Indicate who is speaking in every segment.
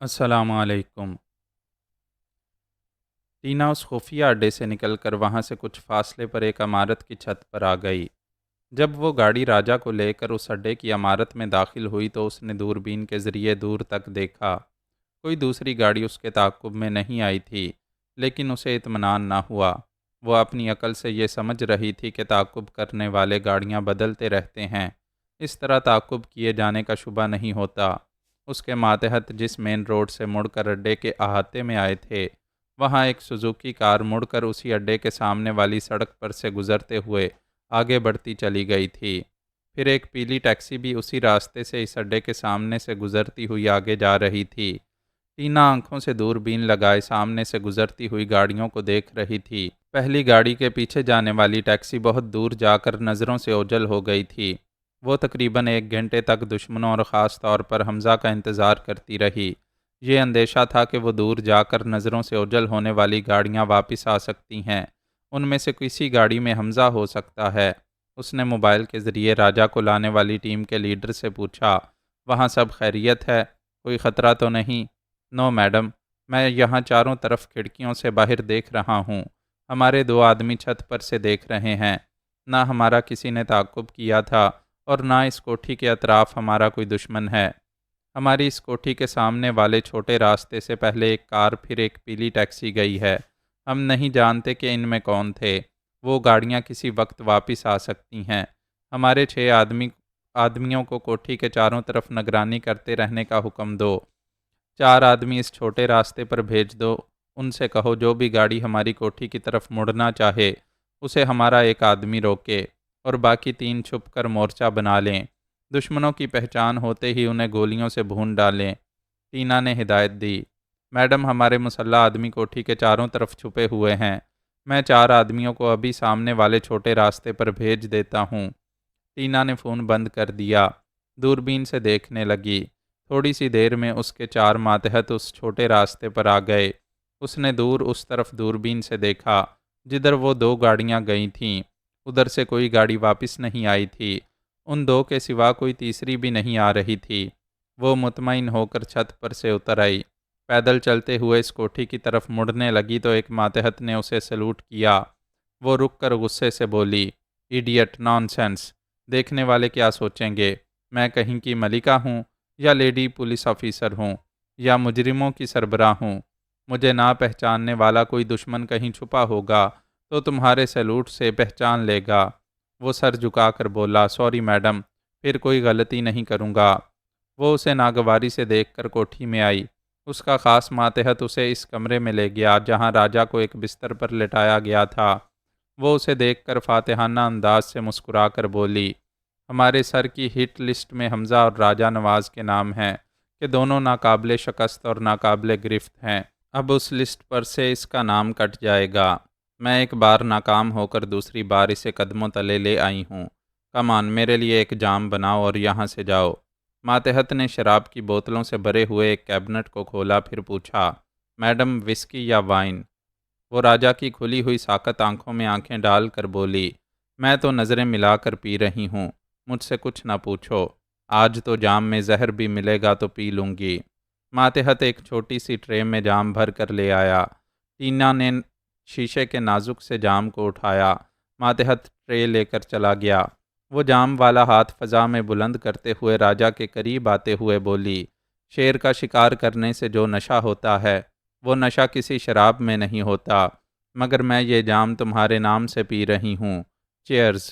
Speaker 1: السلام علیکم۔ ٹینا اس خفیہ اڈے سے نکل کر وہاں سے کچھ فاصلے پر ایک عمارت کی چھت پر آ گئی۔ جب وہ گاڑی راجا کو لے کر اس اڈے کی عمارت میں داخل ہوئی تو اس نے دوربین کے ذریعے دور تک دیکھا۔ کوئی دوسری گاڑی اس کے تعاقب میں نہیں آئی تھی، لیکن اسے اطمینان نہ ہوا۔ وہ اپنی عقل سے یہ سمجھ رہی تھی کہ تعاقب کرنے والے گاڑیاں بدلتے رہتے ہیں، اس طرح تعاقب کیے جانے کا شبہ نہیں ہوتا۔ اس کے ماتحت جس مین روڈ سے مڑ کر اڈے کے احاطے میں آئے تھے، وہاں ایک سوزوکی کار مڑ کر اسی اڈے کے سامنے والی سڑک پر سے گزرتے ہوئے آگے بڑھتی چلی گئی تھی۔ پھر ایک پیلی ٹیکسی بھی اسی راستے سے اس اڈے کے سامنے سے گزرتی ہوئی آگے جا رہی تھی۔ ٹینا آنکھوں سے دوربین لگائے سامنے سے گزرتی ہوئی گاڑیوں کو دیکھ رہی تھی۔ پہلی گاڑی کے پیچھے جانے والی ٹیکسی بہت دور جا کر نظروں سے اوجھل ہو گئی تھی۔ وہ تقریباً 1 گھنٹے تک دشمنوں اور خاص طور پر حمزہ کا انتظار کرتی رہی۔ یہ اندیشہ تھا کہ وہ دور جا کر نظروں سے اوجھل ہونے والی گاڑیاں واپس آ سکتی ہیں، ان میں سے کسی گاڑی میں حمزہ ہو سکتا ہے۔ اس نے موبائل کے ذریعے راجا کو لانے والی ٹیم کے لیڈر سے پوچھا، وہاں سب خیریت ہے؟ کوئی خطرہ تو نہیں؟ نو میڈم، میں یہاں چاروں طرف کھڑکیوں سے باہر دیکھ رہا ہوں۔ ہمارے 2 آدمی چھت پر سے دیکھ رہے ہیں۔ نہ ہمارا کسی نے تعاقب کیا تھا اور نہ اس کوٹھی کے اطراف ہمارا کوئی دشمن ہے۔ ہماری اس کوٹھی کے سامنے والے چھوٹے راستے سے پہلے ایک کار پھر ایک پیلی ٹیکسی گئی ہے۔ ہم نہیں جانتے کہ ان میں کون تھے۔ وہ گاڑیاں کسی وقت واپس آ سکتی ہیں۔ ہمارے 6 آدمیوں کو کوٹھی کے چاروں طرف نگرانی کرتے رہنے کا حکم دو۔ 4 آدمی اس چھوٹے راستے پر بھیج دو۔ ان سے کہو جو بھی گاڑی ہماری کوٹھی کی طرف مڑنا چاہے اسے ہمارا 1 آدمی روکے، اور باقی 3 چھپ کر مورچہ بنا لیں۔ دشمنوں کی پہچان ہوتے ہی انہیں گولیوں سے بھون ڈالیں۔ ٹینا نے ہدایت دی۔ میڈم، ہمارے مسلح آدمی کوٹھی کے چاروں طرف چھپے ہوئے ہیں۔ میں 4 آدمیوں کو ابھی سامنے والے چھوٹے راستے پر بھیج دیتا ہوں۔ ٹینا نے فون بند کر دیا، دوربین سے دیکھنے لگی۔ تھوڑی سی دیر میں اس کے 4 ماتحت اس چھوٹے راستے پر آ گئے۔ اس نے دور اس طرف دوربین سے دیکھا جدھر وہ 2 گاڑیاں گئی تھیں۔ ادھر سے کوئی گاڑی واپس نہیں آئی تھی۔ ان 2 کے سوا کوئی تیسری بھی نہیں آ رہی تھی۔ وہ مطمئن ہو کر چھت پر سے اتر آئی۔ پیدل چلتے ہوئے اس کوٹھی کی طرف مڑنے لگی تو ایک ماتحت نے اسے سلوٹ کیا۔ وہ رک کر غصے سے بولی، ایڈیٹ، نان سینس! دیکھنے والے کیا سوچیں گے؟ میں کہیں کی ملکہ ہوں یا لیڈی پولیس آفیسر ہوں یا مجرموں کی سربراہ ہوں؟ مجھے نہ پہچاننے والا کوئی دشمن کہیں چھپا ہوگا تو تمہارے سیلوٹ سے پہچان لے گا۔ وہ سر جھکا کر بولا، سوری میڈم، پھر کوئی غلطی نہیں کروں گا۔ وہ اسے ناگواری سے دیکھ کر کوٹھی میں آئی۔ اس کا خاص ماتحت اسے اس کمرے میں لے گیا جہاں راجا کو ایک بستر پر لٹایا گیا تھا۔ وہ اسے دیکھ کر فاتحانہ انداز سے مسکرا کر بولی، ہمارے سر کی ہٹ لسٹ میں حمزہ اور راجا نواز کے نام ہیں کہ دونوں ناقابل شکست اور ناقابل گرفت ہیں۔ اب اس لسٹ پر سے اس کا نام کٹ جائے گا۔ میں ایک بار ناکام ہو کر دوسری بار اسے قدموں تلے لے آئی ہوں۔ کمان، میرے لیے ایک جام بناؤ اور یہاں سے جاؤ۔ ماتحت نے شراب کی بوتلوں سے بھرے ہوئے ایک کیبنٹ کو کھولا، پھر پوچھا، میڈم، وسکی یا وائن؟ وہ راجا کی کھلی ہوئی ساکت آنکھوں میں آنکھیں ڈال کر بولی، میں تو نظریں ملا کر پی رہی ہوں، مجھ سے کچھ نہ پوچھو۔ آج تو جام میں زہر بھی ملے گا تو پی لوں گی۔ ماتحت ایک چھوٹی سی ٹرے میں جام بھر کر لے آیا۔ ٹینا نے شیشے کے نازک سے جام کو اٹھایا۔ ماتحت ٹرے لے کر چلا گیا۔ وہ جام والا ہاتھ فضا میں بلند کرتے ہوئے راجا کے قریب آتے ہوئے بولی، شیر کا شکار کرنے سے جو نشہ ہوتا ہے وہ نشہ کسی شراب میں نہیں ہوتا، مگر میں یہ جام تمہارے نام سے پی رہی ہوں۔ چیئرز!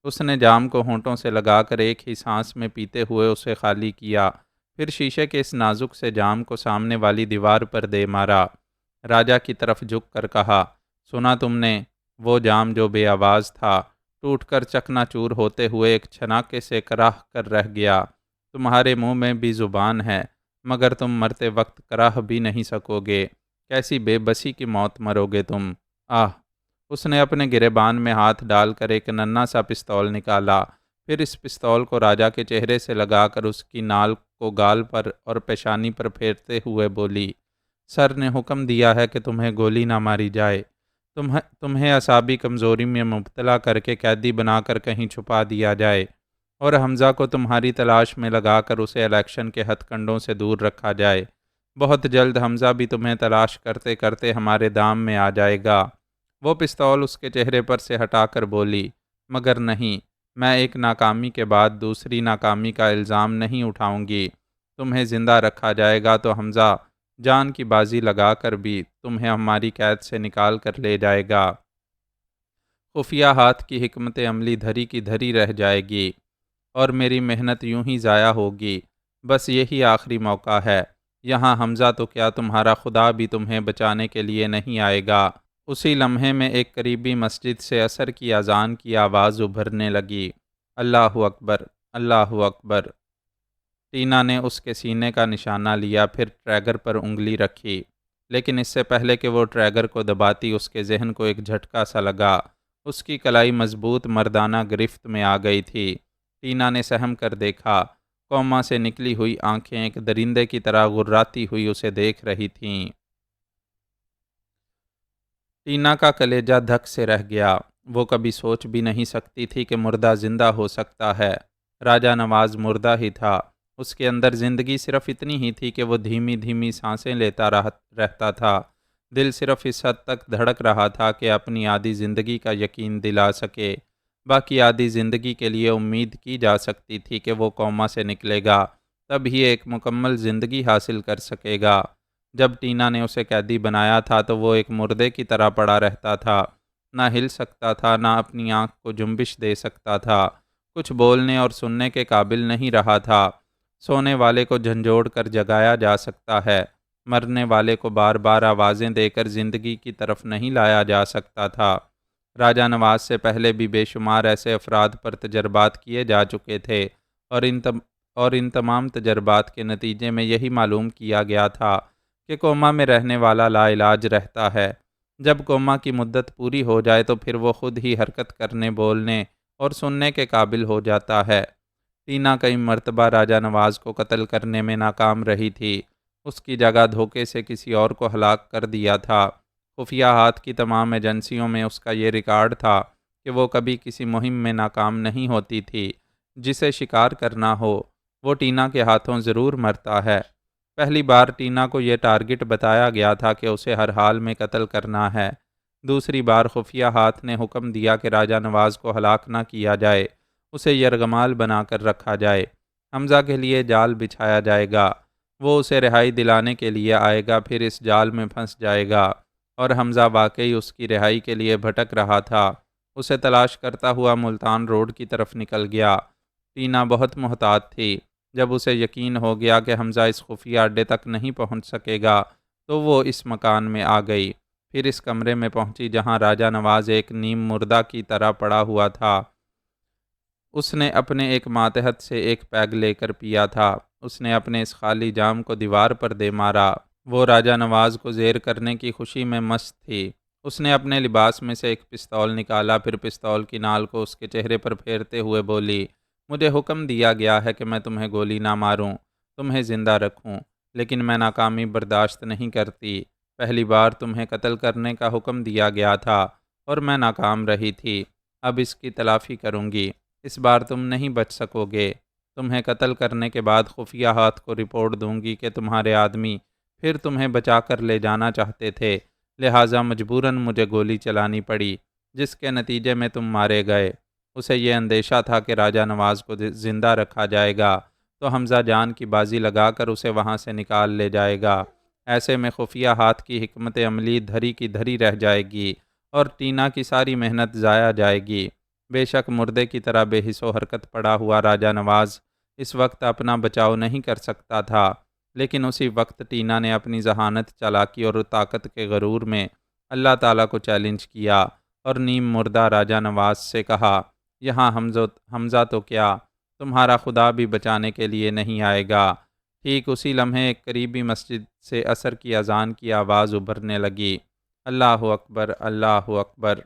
Speaker 1: اس نے جام کو ہونٹوں سے لگا کر ایک ہی سانس میں پیتے ہوئے اسے خالی کیا، پھر شیشے کے اس نازک سے جام کو سامنے والی دیوار پر دے مارا۔ راجا کی طرف جھک کر کہا، سنا تم نے؟ وہ جام جو بے آواز تھا ٹوٹ کر چکنا چور ہوتے ہوئے ایک چھناکے سے کراہ کر رہ گیا۔ تمہارے منہ میں بھی زبان ہے مگر تم مرتے وقت کراہ بھی نہیں سکو گے۔ کیسی بے بسی کی موت مرو گے تم! آہ! اس نے اپنے گریبان میں ہاتھ ڈال کر ایک ننھا سا پستول نکالا، پھر اس پستول کو راجا کے چہرے سے لگا کر اس کی نال کو گال پر اور پیشانی پر پھیرتے ہوئے بولی، سر نے حکم دیا ہے کہ تمہیں گولی نہ ماری جائے۔ تمہیں اعصابی کمزوری میں مبتلا کر کے قیدی بنا کر کہیں چھپا دیا جائے اور حمزہ کو تمہاری تلاش میں لگا کر اسے الیکشن کے ہتھ کنڈوں سے دور رکھا جائے۔ بہت جلد حمزہ بھی تمہیں تلاش کرتے کرتے ہمارے دام میں آ جائے گا۔ وہ پستول اس کے چہرے پر سے ہٹا کر بولی، مگر نہیں، میں ایک ناکامی کے بعد دوسری ناکامی کا الزام نہیں اٹھاؤں گی۔ تمہیں زندہ رکھا جائے گا تو حمزہ جان کی بازی لگا کر بھی تمہیں ہماری قید سے نکال کر لے جائے گا۔ خفیہ ہاتھ کی حکمت عملی دھری کی دھری رہ جائے گی اور میری محنت یوں ہی ضائع ہوگی۔ بس یہی آخری موقع ہے۔ یہاں حمزہ تو کیا، تمہارا خدا بھی تمہیں بچانے کے لیے نہیں آئے گا۔ اسی لمحے میں ایک قریبی مسجد سے عصر کی اذان کی آواز ابھرنے لگی۔ اللہ اکبر، اللہ اکبر۔ ٹینا نے اس کے سینے کا نشانہ لیا، پھر ٹریگر پر انگلی رکھی، لیکن اس سے پہلے کہ وہ ٹریگر کو دباتی اس کے ذہن کو ایک جھٹکا سا لگا۔ اس کی کلائی مضبوط مردانہ گرفت میں آ گئی تھی۔ ٹینا نے سہم کر دیکھا، کوما سے نکلی ہوئی آنکھیں ایک درندے کی طرح غراتی ہوئی اسے دیکھ رہی تھیں۔ ٹینا کا کلیجہ دھک سے رہ گیا۔ وہ کبھی سوچ بھی نہیں سکتی تھی کہ مردہ زندہ ہو سکتا ہے۔ راجہ نواز مردہ ہی تھا۔ اس کے اندر زندگی صرف اتنی ہی تھی کہ وہ دھیمی دھیمی سانسیں لیتا رہتا تھا۔ دل صرف اس حد تک دھڑک رہا تھا کہ اپنی آدھی زندگی کا یقین دلا سکے۔ باقی آدھی زندگی کے لیے امید کی جا سکتی تھی کہ وہ کوما سے نکلے گا، تب ہی ایک مکمل زندگی حاصل کر سکے گا۔ جب ٹینا نے اسے قیدی بنایا تھا تو وہ ایک مردے کی طرح پڑا رہتا تھا، نہ ہل سکتا تھا، نہ اپنی آنکھ کو جنبش دے سکتا تھا، کچھ بولنے اور سننے کے قابل نہیں رہا تھا۔ سونے والے کو جھنجھوڑ کر جگایا جا سکتا ہے، مرنے والے کو بار بار آوازیں دے کر زندگی کی طرف نہیں لایا جا سکتا تھا۔ راجہ نواز سے پہلے بھی بے شمار ایسے افراد پر تجربات کیے جا چکے تھے، اور ان تمام تجربات کے نتیجے میں یہی معلوم کیا گیا تھا کہ کوما میں رہنے والا لا علاج رہتا ہے۔ جب کوما کی مدت پوری ہو جائے تو پھر وہ خود ہی حرکت کرنے، بولنے اور سننے کے قابل ہو جاتا ہے۔ ٹینا کئی مرتبہ راجہ نواز کو قتل کرنے میں ناکام رہی تھی۔ اس کی جگہ دھوکے سے کسی اور کو ہلاک کر دیا تھا۔ خفیہ ہاتھ کی تمام ایجنسیوں میں اس کا یہ ریکارڈ تھا کہ وہ کبھی کسی مہم میں ناکام نہیں ہوتی تھی۔ جسے شکار کرنا ہو وہ ٹینا کے ہاتھوں ضرور مرتا ہے۔ پہلی بار ٹینا کو یہ ٹارگٹ بتایا گیا تھا کہ اسے ہر حال میں قتل کرنا ہے۔ دوسری بار خفیہ ہاتھ نے حکم دیا کہ راجہ نواز کو ہلاک نہ کیا جائے، اسے یرغمال بنا کر رکھا جائے، حمزہ کے لیے جال بچھایا جائے گا، وہ اسے رہائی دلانے کے لیے آئے گا، پھر اس جال میں پھنس جائے گا۔ اور حمزہ واقعی اس کی رہائی کے لیے بھٹک رہا تھا۔ اسے تلاش کرتا ہوا ملتان روڈ کی طرف نکل گیا۔ ٹینا بہت محتاط تھی۔ جب اسے یقین ہو گیا کہ حمزہ اس خفیہ اڈے تک نہیں پہنچ سکے گا تو وہ اس مکان میں آ گئی، پھر اس کمرے میں پہنچی جہاں راجہ نواز ایک نیم مردہ کی طرح پڑا ہوا تھا۔ اس نے اپنے ایک ماتحت سے ایک پیگ لے کر پیا تھا۔ اس نے اپنے اس خالی جام کو دیوار پر دے مارا۔ وہ راجہ نواز کو زیر کرنے کی خوشی میں مست تھی۔ اس نے اپنے لباس میں سے ایک پستول نکالا، پھر پستول کی نال کو اس کے چہرے پر پھیرتے ہوئے بولی، مجھے حکم دیا گیا ہے کہ میں تمہیں گولی نہ ماروں، تمہیں زندہ رکھوں، لیکن میں ناکامی برداشت نہیں کرتی۔ پہلی بار تمہیں قتل کرنے کا حکم دیا گیا تھا اور میں ناکام رہی تھی، اب اس کی تلافی کروں گی۔ اس بار تم نہیں بچ سکو گے۔ تمہیں قتل کرنے کے بعد خفیہ ہاتھ کو رپورٹ دوں گی کہ تمہارے آدمی پھر تمہیں بچا کر لے جانا چاہتے تھے، لہٰذا مجبوراً مجھے گولی چلانی پڑی، جس کے نتیجے میں تم مارے گئے۔ اسے یہ اندیشہ تھا کہ راجہ نواز کو زندہ رکھا جائے گا تو حمزہ جان کی بازی لگا کر اسے وہاں سے نکال لے جائے گا۔ ایسے میں خفیہ ہاتھ کی حکمت عملی دھری کی دھری رہ جائے گی اور ٹینا کی ساری محنت ضائع جائے گی۔ بے شک مردے کی طرح بے حس و حرکت پڑا ہوا راجہ نواز اس وقت اپنا بچاؤ نہیں کر سکتا تھا، لیکن اسی وقت ٹینا نے اپنی ذہانت، چالاکی اور طاقت کے غرور میں اللہ تعالیٰ کو چیلنج کیا اور نیم مردہ راجہ نواز سے کہا، یہاں حمزہ تو کیا، تمہارا خدا بھی بچانے کے لیے نہیں آئے گا۔ ٹھیک اسی لمحے ایک قریبی مسجد سے عصر کی اذان کی آواز ابھرنے لگی۔ اللہ اکبر، اللہ اکبر۔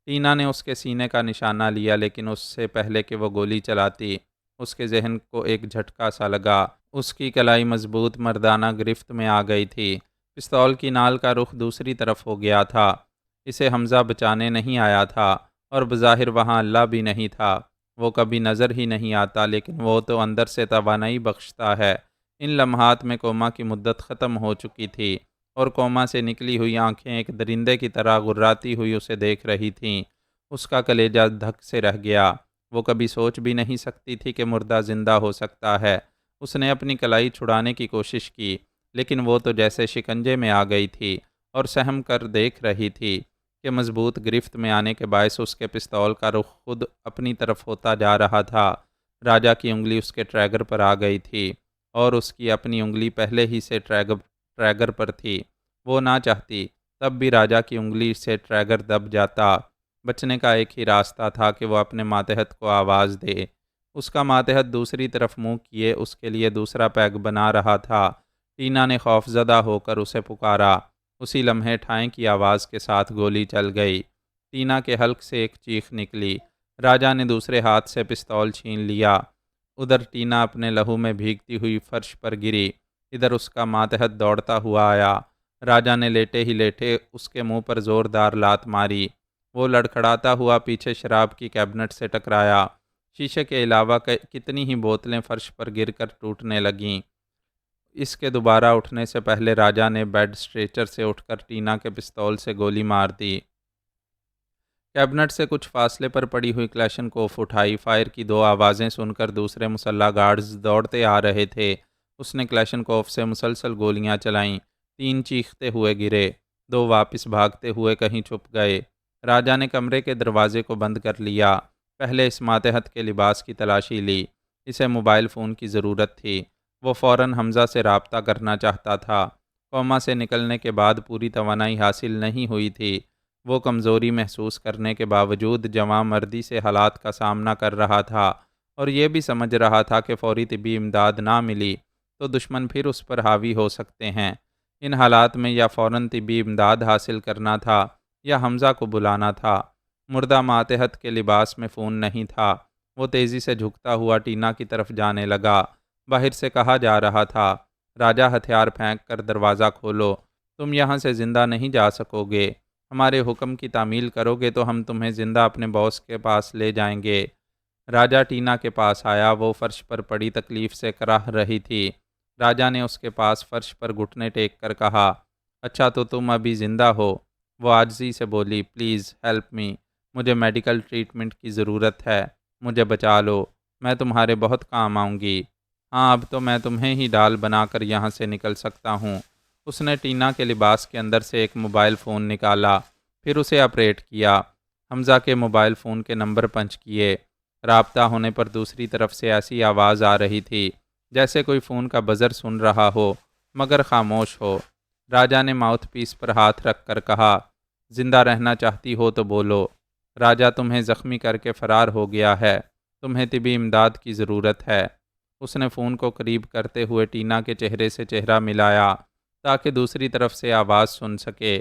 Speaker 1: ٹینا نے اس کے سینے کا نشانہ لیا، لیکن اس سے پہلے کہ وہ گولی چلاتی اس کے ذہن کو ایک جھٹکا سا لگا۔ اس کی کلائی مضبوط مردانہ گرفت میں آ گئی تھی۔ پستول کی نال کا رخ دوسری طرف ہو گیا تھا۔ اسے حمزہ بچانے نہیں آیا تھا اور بظاہر وہاں اللہ بھی نہیں تھا۔ وہ کبھی نظر ہی نہیں آتا، لیکن وہ تو اندر سے توانائی بخشتا ہے۔ ان لمحات میں کوما کی مدت ختم ہو چکی تھی اور کوما سے نکلی ہوئی آنکھیں ایک درندے کی طرح غراتی ہوئی اسے دیکھ رہی تھیں۔ اس کا کلیجہ دھک سے رہ گیا۔ وہ کبھی سوچ بھی نہیں سکتی تھی کہ مردہ زندہ ہو سکتا ہے۔ اس نے اپنی کلائی چھڑانے کی کوشش کی، لیکن وہ تو جیسے شکنجے میں آ گئی تھی اور سہم کر دیکھ رہی تھی کہ مضبوط گرفت میں آنے کے باعث اس کے پستول کا رخ خود اپنی طرف ہوتا جا رہا تھا۔ راجا کی انگلی اس کے ٹریگر پر آ گئی تھی اور اس کی اپنی انگلی پہلے ہی سے ٹریگر پر تھی۔ وہ نہ چاہتی تب بھی راجا کی انگلی سے ٹریگر دب جاتا۔ بچنے کا ایک ہی راستہ تھا کہ وہ اپنے ماتحت کو آواز دے۔ اس کا ماتحت دوسری طرف منہ کیے اس کے لیے دوسرا پیگ بنا رہا تھا۔ ٹینا نے خوف زدہ ہو کر اسے پکارا۔ اسی لمحے ٹھائیں کی آواز کے ساتھ گولی چل گئی۔ ٹینا کے حلق سے ایک چیخ نکلی۔ راجا نے دوسرے ہاتھ سے پستول چھین لیا۔ ادھر ٹینا اپنے لہو میں بھیگتی ہوئی فرش پر گری۔ ادھر اس کا ماتحت دوڑتا ہوا آیا۔ راجا نے لیٹے ہی لیٹے اس کے منہ پر زوردار لات ماری۔ وہ لڑکھڑاتا ہوا پیچھے شراب کی کیبنٹ سے ٹکرایا۔ شیشے کے علاوہ کتنی ہی بوتلیں فرش پر گر کر ٹوٹنے لگیں۔ اس کے دوبارہ اٹھنے سے پہلے راجا نے بیڈ اسٹریچر سے اٹھ کر ٹینا کے پستول سے گولی مار دی۔ کیبنٹ سے کچھ فاصلے پر پڑی ہوئی کلیشنکوف اٹھائی۔ فائر کی دو آوازیں سن کر دوسرے مسلح گارڈز دوڑتے آ رہے تھے۔ اس نے کلیشنکوف سے مسلسل گولیاں چلائیں۔ 3 چیختے ہوئے گرے، 2 واپس بھاگتے ہوئے کہیں چھپ گئے۔ راجا نے کمرے کے دروازے کو بند کر لیا۔ پہلے اس ماتحت کے لباس کی تلاشی لی۔ اسے موبائل فون کی ضرورت تھی۔ وہ فوراً حمزہ سے رابطہ کرنا چاہتا تھا۔ کوما سے نکلنے کے بعد پوری توانائی حاصل نہیں ہوئی تھی۔ وہ کمزوری محسوس کرنے کے باوجود جواں مردی سے حالات کا سامنا کر رہا تھا اور یہ بھی سمجھ رہا تھا کہ فوری طبی امداد نہ ملی تو دشمن پھر اس پر حاوی ہو سکتے ہیں۔ ان حالات میں یا فوراً طبی امداد حاصل کرنا تھا یا حمزہ کو بلانا تھا۔ مردہ ماتحت کے لباس میں خون نہیں تھا۔ وہ تیزی سے جھکتا ہوا ٹینا کی طرف جانے لگا۔ باہر سے کہا جا رہا تھا، راجا ہتھیار پھینک کر دروازہ کھولو، تم یہاں سے زندہ نہیں جا سکو گے۔ ہمارے حکم کی تعمیل کرو گے تو ہم تمہیں زندہ اپنے باس کے پاس لے جائیں گے۔ راجا ٹینا کے پاس آیا۔ وہ فرش پر پڑی تکلیف سے کراہ رہی تھی۔ راجا نے اس کے پاس فرش پر گھٹنے ٹیک کر کہا، اچھا تو تم ابھی زندہ ہو؟ وہ عاجزی سے بولی، پلیز ہیلپ می، مجھے میڈیکل ٹریٹمنٹ کی ضرورت ہے، مجھے بچا لو، میں تمہارے بہت کام آؤں گی۔ ہاں اب تو میں تمہیں ہی ڈال بنا کر یہاں سے نکل سکتا ہوں۔ اس نے ٹینا کے لباس کے اندر سے ایک موبائل فون نکالا، پھر اسے آپریٹ کیا۔ حمزہ کے موبائل فون کے نمبر پنچ کیے۔ رابطہ ہونے پر دوسری طرف سے ایسی آواز آ رہی تھی جیسے کوئی فون کا بزر سن رہا ہو مگر خاموش ہو۔ راجا نے ماؤتھ پیس پر ہاتھ رکھ کر کہا، زندہ رہنا چاہتی ہو تو بولو، راجا تمہیں زخمی کر کے فرار ہو گیا ہے، تمہیں طبی امداد کی ضرورت ہے۔ اس نے فون کو قریب کرتے ہوئے ٹینا کے چہرے سے چہرہ ملایا تاکہ دوسری طرف سے آواز سن سکے۔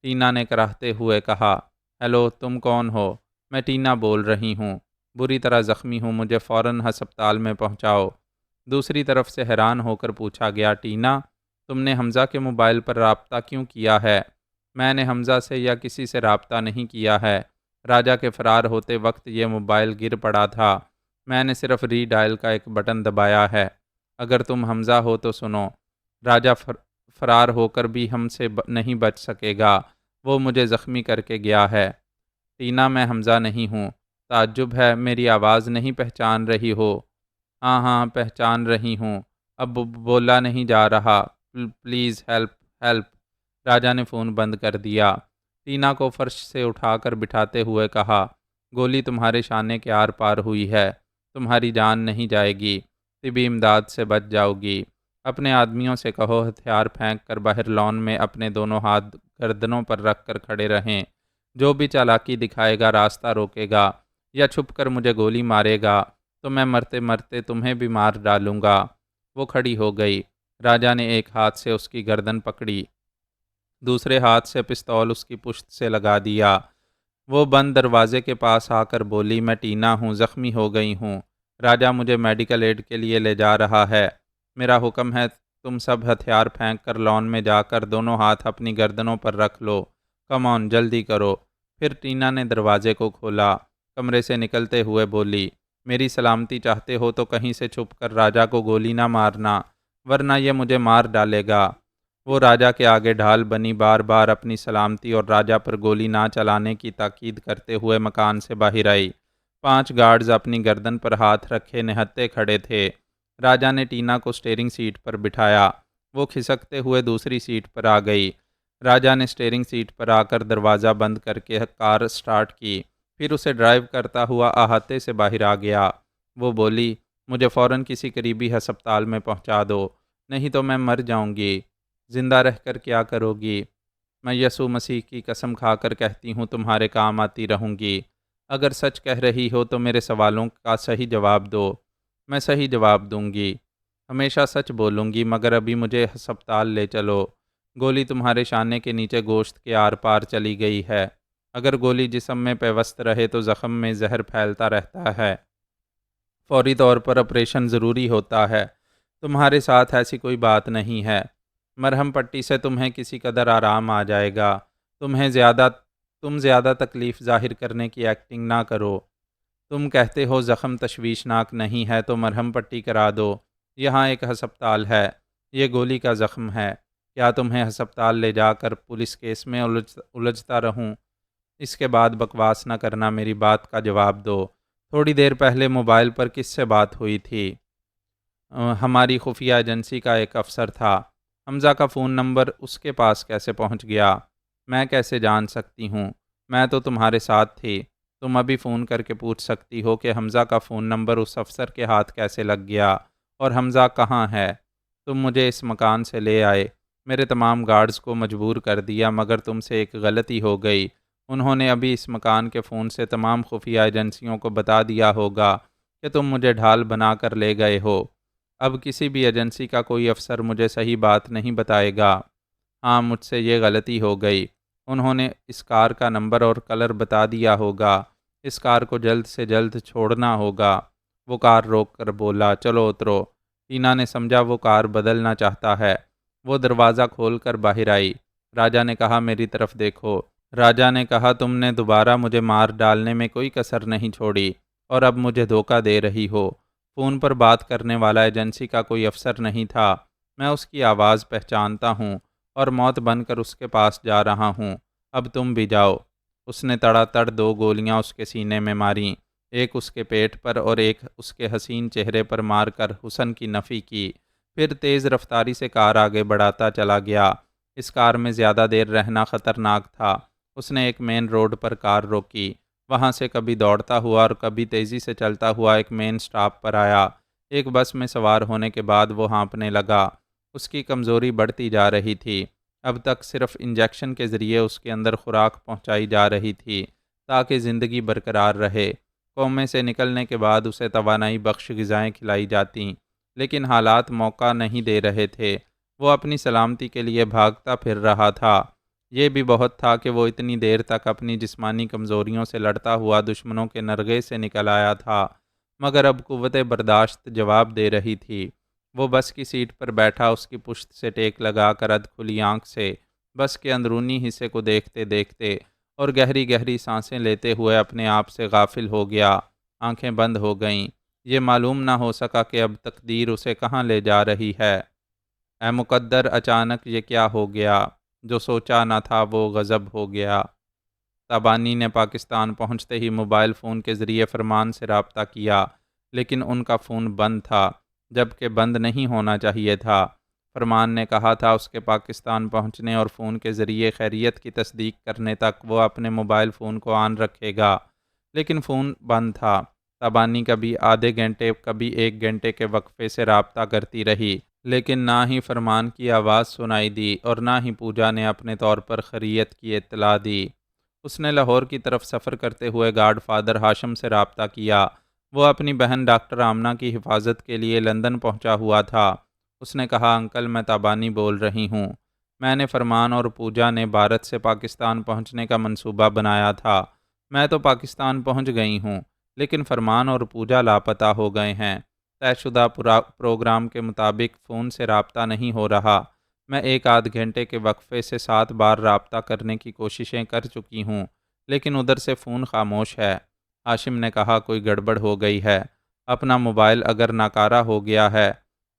Speaker 1: ٹینا نے کراہتے ہوئے کہا، ہیلو، تم کون ہو؟ میں ٹینا بول رہی ہوں، بری طرح زخمی ہوں، مجھے فوراً ہسپتال میں پہنچاؤ۔ دوسری طرف سے حیران ہو کر پوچھا گیا، ٹینا، تم نے حمزہ کے موبائل پر رابطہ کیوں کیا ہے؟ میں نے حمزہ سے یا کسی سے رابطہ نہیں کیا ہے۔ راجا کے فرار ہوتے وقت یہ موبائل گر پڑا تھا، میں نے صرف ری ڈائل کا ایک بٹن دبایا ہے۔ اگر تم حمزہ ہو تو سنو، راجا فرار ہو کر بھی ہم سے نہیں بچ سکے گا، وہ مجھے زخمی کر کے گیا ہے۔ ٹینا، میں حمزہ نہیں ہوں۔ تعجب ہے، میری آواز نہیں پہچان رہی ہو؟ ہاں ہاں پہچان رہی ہوں، اب بولا نہیں جا رہا، پلیز ہیلپ ہیلپ۔ راجا نے فون بند کر دیا۔ ٹینا کو فرش سے اٹھا کر بٹھاتے ہوئے کہا، گولی تمہارے شانے کے آر پار ہوئی ہے، تمہاری جان نہیں جائے گی، طبی امداد سے بچ جاؤ گی۔ اپنے آدمیوں سے کہو ہتھیار پھینک کر باہر لان میں اپنے دونوں ہاتھ گردنوں پر رکھ کر کھڑے رہیں۔ جو بھی چالاکی دکھائے گا، راستہ روکے گا یا چھپ کر مجھے گولی مارے گا تو میں مرتے مرتے تمہیں بھی مار ڈالوں گا۔ وہ کھڑی ہو گئی۔ راجا نے ایک ہاتھ سے اس کی گردن پکڑی، دوسرے ہاتھ سے پستول اس کی پشت سے لگا دیا۔ وہ بند دروازے کے پاس آ کر بولی، میں ٹینا ہوں، زخمی ہو گئی ہوں، راجا مجھے میڈیکل ایڈ کے لیے لے جا رہا ہے، میرا حکم ہے تم سب ہتھیار پھینک کر لان میں جا کر دونوں ہاتھ اپنی گردنوں پر رکھ لو، کم آن جلدی کرو۔ پھر ٹینا نے دروازے کو کھولا، کمرے سے نکلتے ہوئے بولی، میری سلامتی چاہتے ہو تو کہیں سے چھپ کر راجا کو گولی نہ مارنا، ورنہ یہ مجھے مار ڈالے گا۔ وہ راجا کے آگے ڈھال بنی، بار بار اپنی سلامتی اور راجا پر گولی نہ چلانے کی تاکید کرتے ہوئے مکان سے باہر آئی۔ 5 گارڈز اپنی گردن پر ہاتھ رکھے نہتے کھڑے تھے۔ راجا نے ٹینا کو اسٹیئرنگ سیٹ پر بٹھایا۔ وہ کھسکتے ہوئے دوسری سیٹ پر آ گئی۔ راجا نے اسٹیئرنگ سیٹ پر آ کر دروازہ بند کر کے کار سٹارٹ کی، پھر اسے ڈرائیو کرتا ہوا احاطے سے باہر آ گیا۔ وہ بولی، مجھے فوراً کسی قریبی ہسپتال میں پہنچا دو، نہیں تو میں مر جاؤں گی۔ زندہ رہ کر کیا کرو گی؟ میں یسوع مسیح کی قسم کھا کر کہتی ہوں تمہارے کام آتی رہوں گی۔ اگر سچ کہہ رہی ہو تو میرے سوالوں کا صحیح جواب دو۔ میں صحیح جواب دوں گی، ہمیشہ سچ بولوں گی، مگر ابھی مجھے ہسپتال لے چلو۔ گولی تمہارے شانے کے نیچے گوشت کے آر پار چلی گئی ہے۔ اگر گولی جسم میں پیوست رہے تو زخم میں زہر پھیلتا رہتا ہے۔ فوری طور پر آپریشن ضروری ہوتا ہے۔ تمہارے ساتھ ایسی کوئی بات نہیں ہے۔ مرہم پٹی سے تمہیں کسی قدر آرام آ جائے گا۔ تم زیادہ تکلیف ظاہر کرنے کی ایکٹنگ نہ کرو۔ تم کہتے ہو زخم تشویشناک نہیں ہے تو مرہم پٹی کرا دو۔ یہاں ایک ہسپتال ہے، یہ گولی کا زخم ہے۔ کیا تمہیں ہسپتال لے جا کر پولیس کیس میں الجھتا رہوں؟ اس کے بعد بکواس نہ کرنا، میری بات کا جواب دو۔ تھوڑی دیر پہلے موبائل پر کس سے بات ہوئی تھی؟ ہماری خفیہ ایجنسی کا ایک افسر تھا۔ حمزہ کا فون نمبر اس کے پاس کیسے پہنچ گیا؟ میں کیسے جان سکتی ہوں؟ میں تو تمہارے ساتھ تھی۔ تم ابھی فون کر کے پوچھ سکتی ہو کہ حمزہ کا فون نمبر اس افسر کے ہاتھ کیسے لگ گیا، اور حمزہ کہاں ہے۔ تم مجھے اس مکان سے لے آئے، میرے تمام گارڈز کو مجبور کر دیا، مگر تم سے ایک غلطی ہو گئی۔ انہوں نے ابھی اس مکان کے فون سے تمام خفیہ ایجنسیوں کو بتا دیا ہوگا کہ تم مجھے ڈھال بنا کر لے گئے ہو۔ اب کسی بھی ایجنسی کا کوئی افسر مجھے صحیح بات نہیں بتائے گا۔ ہاں، مجھ سے یہ غلطی ہو گئی۔ انہوں نے اس کار کا نمبر اور کلر بتا دیا ہوگا۔ اس کار کو جلد سے جلد چھوڑنا ہوگا۔ وہ کار روک کر بولا، چلو اترو۔ ٹینا نے سمجھا وہ کار بدلنا چاہتا ہے۔ وہ دروازہ کھول کر باہر آئی۔ راجا نے کہا، میری طرف دیکھو۔ راجا نے کہا، تم نے دوبارہ مجھے مار ڈالنے میں کوئی کسر نہیں چھوڑی، اور اب مجھے دھوکہ دے رہی ہو۔ فون پر بات کرنے والا ایجنسی کا کوئی افسر نہیں تھا۔ میں اس کی آواز پہچانتا ہوں اور موت بن کر اس کے پاس جا رہا ہوں۔ اب تم بھی جاؤ۔ اس نے تڑا تڑ 2 گولیاں اس کے سینے میں ماریں، ایک اس کے پیٹ پر اور ایک اس کے حسین چہرے پر مار کر حسن کی نفی کی۔ پھر تیز رفتاری سے کار آگے بڑھاتا چلا گیا۔ اس کار میں زیادہ دیر رہنا خطرناک تھا۔ اس نے ایک مین روڈ پر کار روکی۔ وہاں سے کبھی دوڑتا ہوا اور کبھی تیزی سے چلتا ہوا ایک مین سٹاپ پر آیا۔ ایک بس میں سوار ہونے کے بعد وہ ہانپنے لگا۔ اس کی کمزوری بڑھتی جا رہی تھی۔ اب تک صرف انجیکشن کے ذریعے اس کے اندر خوراک پہنچائی جا رہی تھی تاکہ زندگی برقرار رہے۔ کومے سے نکلنے کے بعد اسے توانائی بخش غذائیں کھلائی جاتیں، لیکن حالات موقع نہیں دے رہے تھے۔ وہ اپنی سلامتی کے لیے بھاگتا پھر رہا تھا۔ یہ بھی بہت تھا کہ وہ اتنی دیر تک اپنی جسمانی کمزوریوں سے لڑتا ہوا دشمنوں کے نرغے سے نکل آیا تھا، مگر اب قوت برداشت جواب دے رہی تھی۔ وہ بس کی سیٹ پر بیٹھا، اس کی پشت سے ٹیک لگا کر ادھ کھلی آنکھ سے بس کے اندرونی حصے کو دیکھتے دیکھتے اور گہری گہری سانسیں لیتے ہوئے اپنے آپ سے غافل ہو گیا۔ آنکھیں بند ہو گئیں۔ یہ معلوم نہ ہو سکا کہ اب تقدیر اسے کہاں لے جا رہی ہے۔ اے مقدر، اچانک یہ کیا ہو گیا؟ جو سوچا نہ تھا وہ غضب ہو گیا۔ تابانی نے پاکستان پہنچتے ہی موبائل فون کے ذریعے فرمان سے رابطہ کیا، لیکن ان کا فون بند تھا، جبکہ بند نہیں ہونا چاہیے تھا۔ فرمان نے کہا تھا اس کے پاکستان پہنچنے اور فون کے ذریعے خیریت کی تصدیق کرنے تک وہ اپنے موبائل فون کو آن رکھے گا، لیکن فون بند تھا۔ تابانی کبھی آدھے گھنٹے کبھی 1 گھنٹے کے وقفے سے رابطہ کرتی رہی، لیکن نہ ہی فرمان کی آواز سنائی دی اور نہ ہی پوجا نے اپنے طور پر خیریت کی اطلاع دی۔ اس نے لاہور کی طرف سفر کرتے ہوئے گاڈ فادر ہاشم سے رابطہ کیا۔ وہ اپنی بہن ڈاکٹر آمنہ کی حفاظت کے لیے لندن پہنچا ہوا تھا۔ اس نے کہا، انکل میں تابانی بول رہی ہوں۔ میں نے فرمان اور پوجا نے بھارت سے پاکستان پہنچنے کا منصوبہ بنایا تھا۔ میں تو پاکستان پہنچ گئی ہوں، لیکن فرمان اور پوجا لاپتہ ہو گئے ہیں۔ طے شدہ پروگرام کے مطابق فون سے رابطہ نہیں ہو رہا۔ میں 1 آدھ گھنٹے کے وقفے سے 7 بار رابطہ کرنے کی کوششیں کر چکی ہوں، لیکن ادھر سے فون خاموش ہے۔ ہاشم نے کہا، کوئی گڑبڑ ہو گئی ہے۔ اپنا موبائل اگر ناکارہ ہو گیا ہے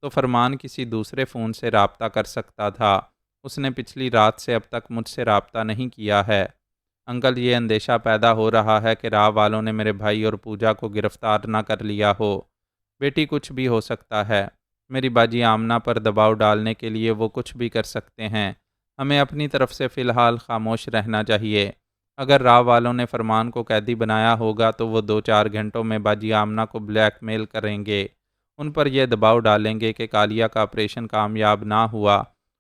Speaker 1: تو فرمان کسی دوسرے فون سے رابطہ کر سکتا تھا۔ اس نے پچھلی رات سے اب تک مجھ سے رابطہ نہیں کیا ہے۔ انکل، یہ اندیشہ پیدا ہو رہا ہے کہ راہ والوں نے میرے بھائی اور پوجا کو گرفتار نہ کر لیا ہو۔ بیٹی، کچھ بھی ہو سکتا ہے۔ میری باجی آمنہ پر دباؤ ڈالنے کے لیے وہ کچھ بھی کر سکتے ہیں۔ ہمیں اپنی طرف سے فی الحال خاموش رہنا چاہیے۔ اگر راہ والوں نے فرمان کو قیدی بنایا ہوگا تو وہ 2-4 گھنٹوں میں باجی آمنہ کو بلیک میل کریں گے۔ ان پر یہ دباؤ ڈالیں گے کہ کالیہ کا آپریشن کامیاب نہ ہوا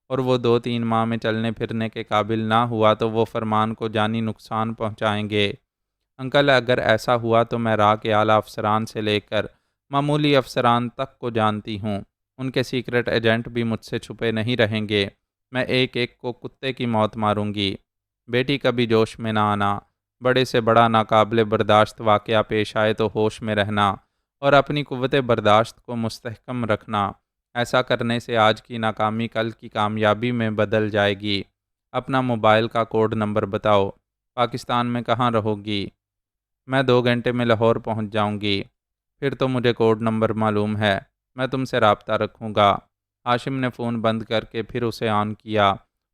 Speaker 1: اور وہ 2-3 ماہ میں چلنے پھرنے کے قابل نہ ہوا تو وہ فرمان کو جانی نقصان پہنچائیں گے۔ انکل، اگر ایسا ہوا تو میں راہ کے اعلیٰ افسران سے لے کر معمولی افسران تک کو جانتی ہوں۔ ان کے سیکرٹ ایجنٹ بھی مجھ سے چھپے نہیں رہیں گے۔ میں ایک ایک کو کتے کی موت ماروں گی۔ بیٹی، کبھی جوش میں نہ آنا۔ بڑے سے بڑا ناقابل برداشت واقعہ پیش آئے تو ہوش میں رہنا اور اپنی قوت برداشت کو مستحکم رکھنا۔ ایسا کرنے سے آج کی ناکامی کل کی کامیابی میں بدل جائے گی۔ اپنا موبائل کا کوڈ نمبر بتاؤ۔ پاکستان میں کہاں رہو گی؟ میں 2 گھنٹے میں لاہور پہنچ جاؤں گی۔ پھر تو مجھے کوڈ نمبر معلوم ہے۔ میں تم سے رابطہ رکھوں گا۔ ہاشم نے فون بند کر کے پھر اسے آن کیا